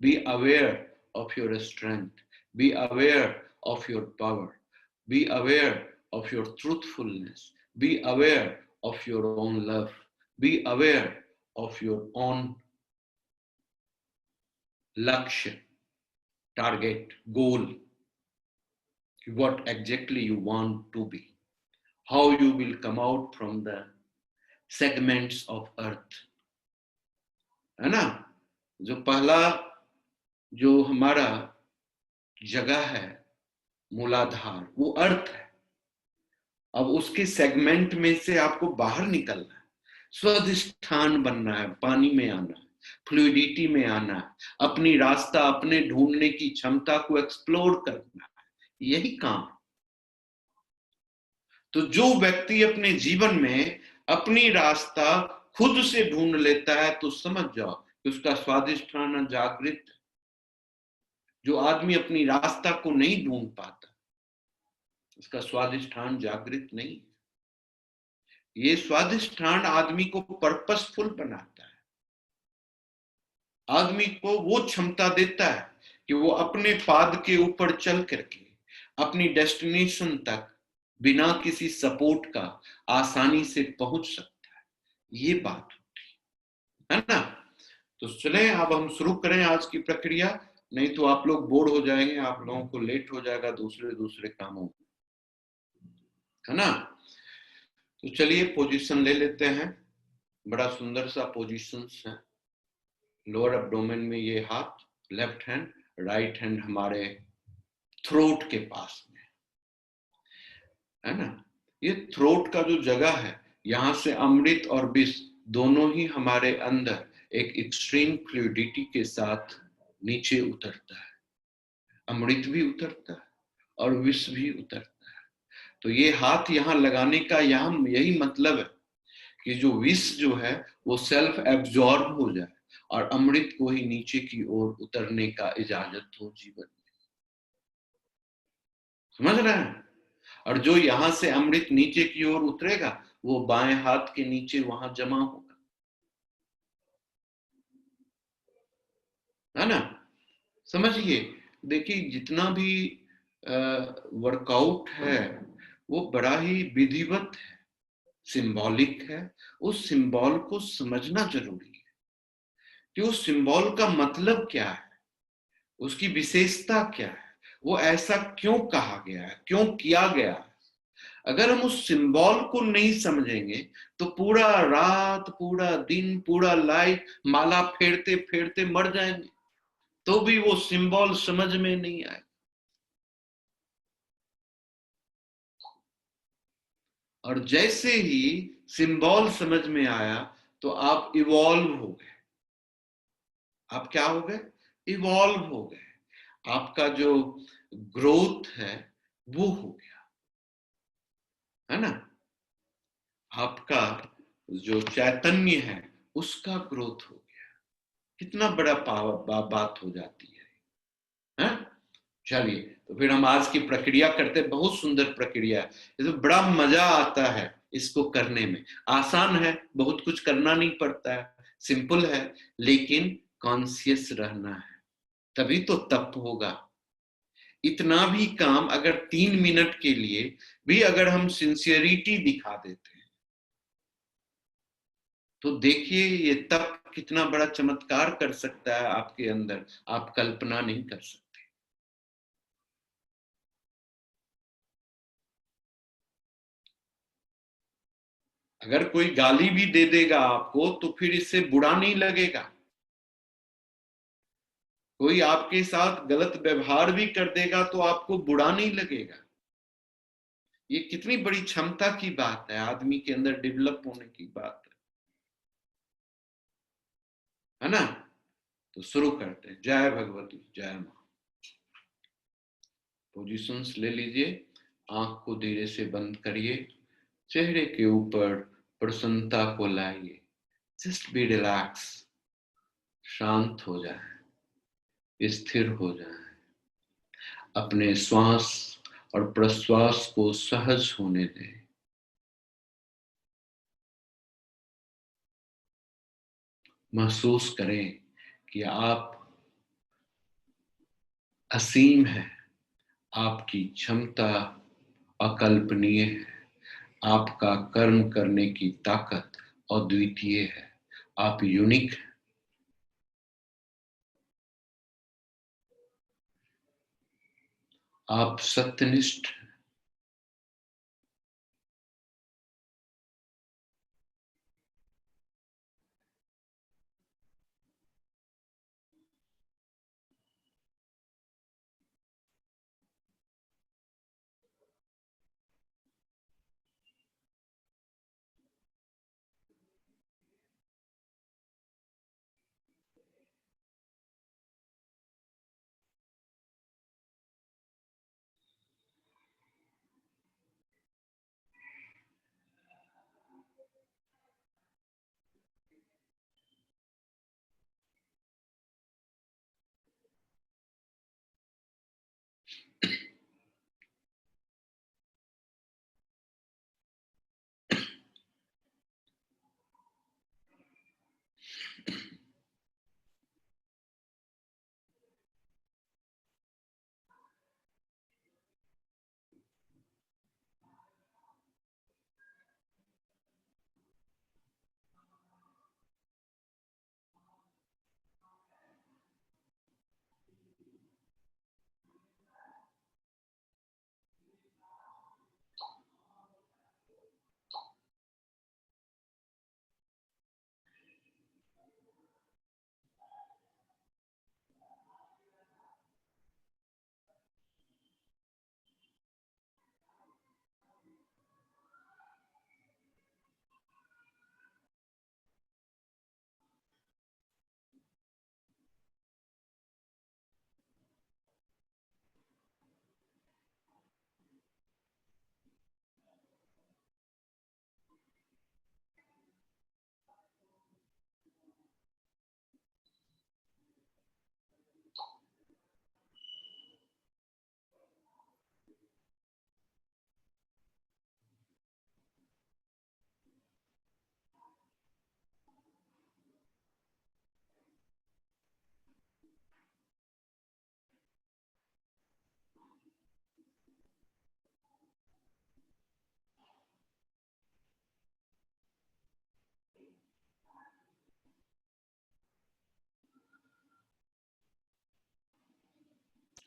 be aware of your strength, be aware of your power, be aware of your truthfulness, be aware of your own love, be aware of your own लक्ष्य, target, goal, what exactly you want to be, how you will come out from the segments of earth, है ना। जो पहला जो हमारा जगह है मूलाधार, वो अर्थ है। अब उसके सेगमेंट में से आपको बाहर निकलना है, स्वादिष्ठान बनना है, पानी में आना है, फ्लूइडिटी में आना है, अपनी रास्ता अपने ढूंढने की क्षमता को एक्सप्लोर करना है, यही काम। तो जो व्यक्ति अपने जीवन में अपनी रास्ता खुद से ढूंढ लेता है तो समझ जाओ कि उसका स्वादिष्ठान जागृत। जो आदमी अपनी रास्ता को नहीं ढूंढ पाता, उसका स्वादिष्ठान जागृत नहीं। ये स्वादिष्ठान आदमी को पर्पसफुल बनाता है, आदमी को वो क्षमता देता है कि वो अपने पाद के ऊपर चल करके अपनी डेस्टिनेशन तक बिना किसी सपोर्ट का आसानी से पहुंच सकता है। ये बात होती है ना। तो चलें अब हम शुरू करें आज की प्रक्रिया, नहीं तो आप लोग बोर हो जाएंगे, आप लोगों को लेट हो जाएगा दूसरे कामों, है ना। तो चलिए पोजीशन ले लेते हैं। बड़ा सुंदर सा पोजीशन है। लोअर एब्डोमेन में ये हाथ, लेफ्ट हैंड, राइट हैंड हमारे थ्रोट के पास में, है ना। ये थ्रोट का जो जगह है, यहां से अमृत और विष दोनों ही हमारे अंदर एक एक्सट्रीम फ्लूइडिटी के साथ नीचे उतरता है। अमृत भी उतरता है और विष भी उतरता है। तो ये हाथ यहाँ लगाने का यहाँ यही मतलब है कि जो विष जो है वो सेल्फ एब्जॉर्ब हो जाए और अमृत को ही नीचे की ओर उतरने का इजाजत हो जीवन में। समझ रहे हैं। और जो यहां से अमृत नीचे की ओर उतरेगा वो बाएं हाथ के नीचे वहां जमा होगा, है ना। समझिए, देखिए जितना भी वर्कआउट है वो बड़ा ही विधिवत है, सिंबॉलिक है। उस सिंबल को समझना जरूरी है कि उस सिंबल का मतलब क्या है, उसकी विशेषता क्या है, वो ऐसा क्यों कहा गया है, क्यों किया गया है। अगर हम उस सिंबल को नहीं समझेंगे तो पूरा रात, पूरा दिन, पूरा लाइफ माला फेरते फेरते मर जाएंगे, तो भी वो सिंबल समझ में नहीं आए। और जैसे ही सिंबल समझ में आया तो आप इवॉल्व हो गए। आप क्या हो गए? इवॉल्व हो गए। आपका जो ग्रोथ है वो हो गया, है ना। आपका जो चैतन्य है उसका ग्रोथ हो गया। कितना बड़ा बात हो जाती है। चलिए, तो फिर हम आज की प्रक्रिया करते हैं। बहुत सुंदर प्रक्रिया है, तो बड़ा मजा आता है इसको करने में। आसान है, बहुत कुछ करना नहीं पड़ता है, सिंपल है, लेकिन कॉन्शियस रहना है, तभी तो तप होगा। इतना भी काम अगर 3 मिनट के लिए भी अगर हम सिंसियरिटी दिखा देते हैं तो देखिए ये तप कितना बड़ा चमत्कार कर सकता है आपके अंदर, आप कल्पना नहीं कर सकते। अगर कोई गाली भी दे देगा आपको तो फिर इससे बुरा नहीं लगेगा। कोई आपके साथ गलत व्यवहार भी कर देगा तो आपको बुरा नहीं लगेगा। ये कितनी बड़ी क्षमता की बात है, आदमी के अंदर डेवलप होने की बात है। है ना? तो शुरू करते हैं। जय भगवती, जय माँ। पोजीशंस ले लीजिए, आंख को धीरे से बंद करिए, चेहरे के ऊपर प्रसन्नता को लाइए। जस्ट बी रिलैक्स, शांत हो जाए, स्थिर हो जाए, अपने श्वास और प्रश्वास को सहज होने दें। महसूस करें कि आप असीम हैं, आपकी क्षमता अकल्पनीय है, आपका कर्म करने की ताकत अद्वितीय है, आप यूनिक हैं। आप सत्यनिष्ठ।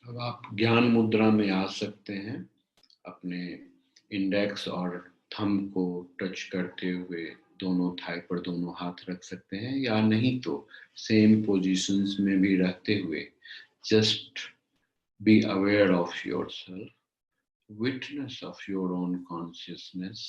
अब आप ज्ञान मुद्रा में आ सकते हैं। अपने इंडेक्स और थंब को टच करते हुए दोनों थाई पर दोनों हाथ रख सकते हैं, या नहीं तो सेम पोजीशंस में भी रहते हुए just be aware of yourself, witness of your own consciousness.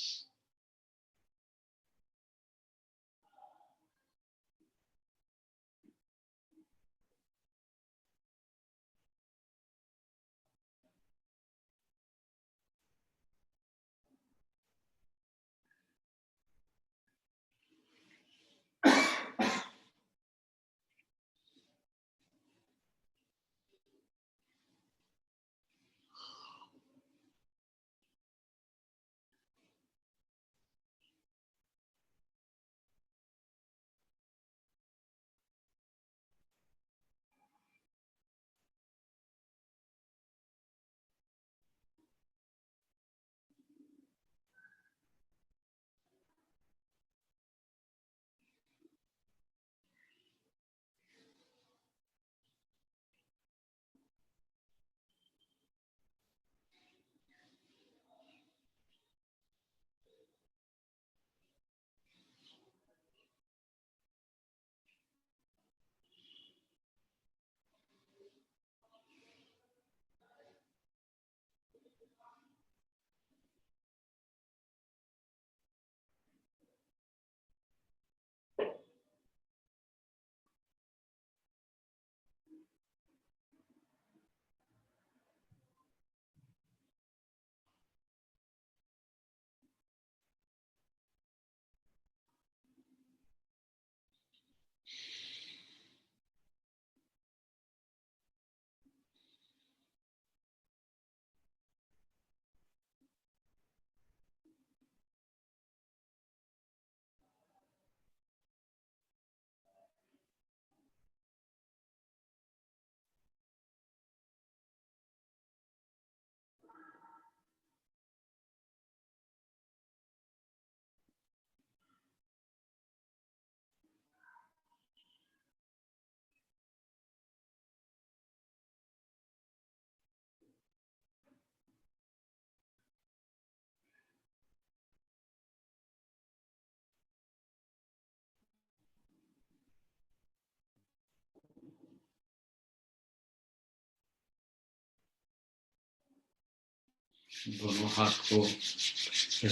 दोनों हाथ को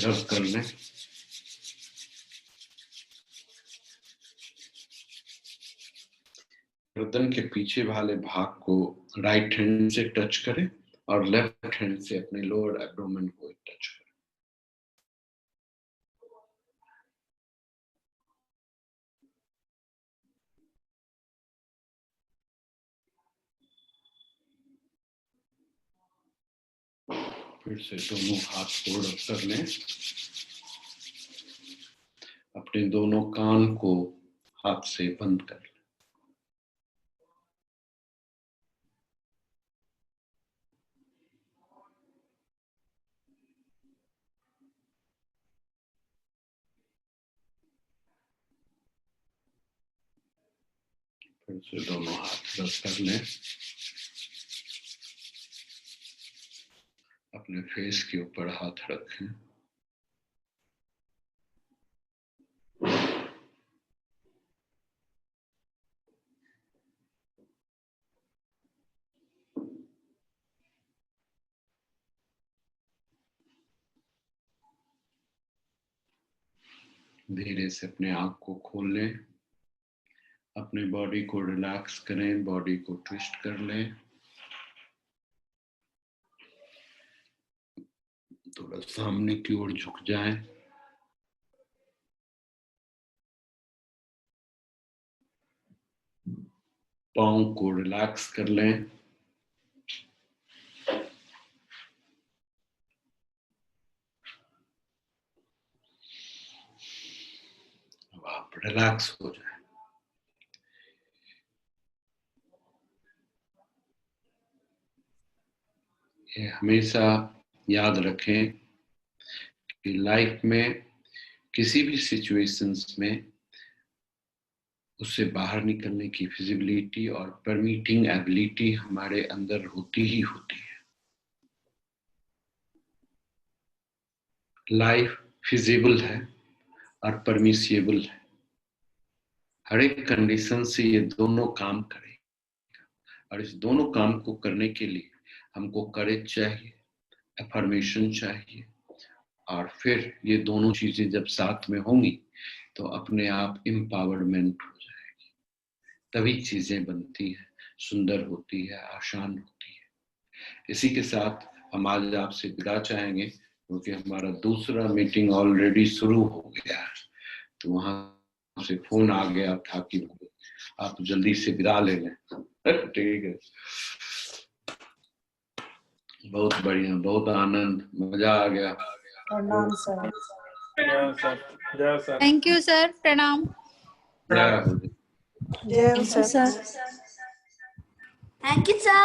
रब कर लें। गर्दन के पीछे वाले भाग को राइट हैंड से टच करें और लेफ्ट हैंड से अपने लोअर एब्डोमेन को टच करें। फिर से दोनों हाथ को रब कर लें। अपने दोनों कान को हाथ से बंद कर लें। फिर से दोनों हाथ रब कर लें। अपने फेस के ऊपर हाथ रखें। धीरे से अपने आंख को खोल लें। अपने बॉडी को रिलैक्स करें, बॉडी को ट्विस्ट कर लें। थोड़ा सामने की ओर झुक जाएं। पाँव को रिलैक्स कर लें। अब आप रिलैक्स हो जाएं। ये हमेशा याद रखें कि लाइफ में किसी भी सिचुएशंस में उससे बाहर निकलने की फिजिबिलिटी और परमिटिंग एबिलिटी हमारे अंदर होती ही होती है। लाइफ फिजिबल है और परमिसिबल है। हर एक कंडीशन से ये दोनों काम करेगा और इस दोनों काम को करने के लिए हमको करेज चाहिए, अफर्मेशन चाहिए और फिर ये दोनों चीजें जब साथ में होंगी तो अपने आप एम्पावरमेंट हो जाएगी। तभी चीजें बनती हैं, सुंदर होती है, आसान होती है। इसी के साथ हम आज आपसे विदा चाहेंगे क्योंकि हमारा दूसरा मीटिंग ऑलरेडी शुरू हो गया है, तो वहां से फोन आ गया था कि आप जल्दी से विदा ले लें। ठीक है, बहुत बढ़िया, बहुत आनंद, मजा आ गया। प्रणाम सर। जय सर। Thank you sir. प्रणाम। जय हो। जय हो सर। Thank you sir.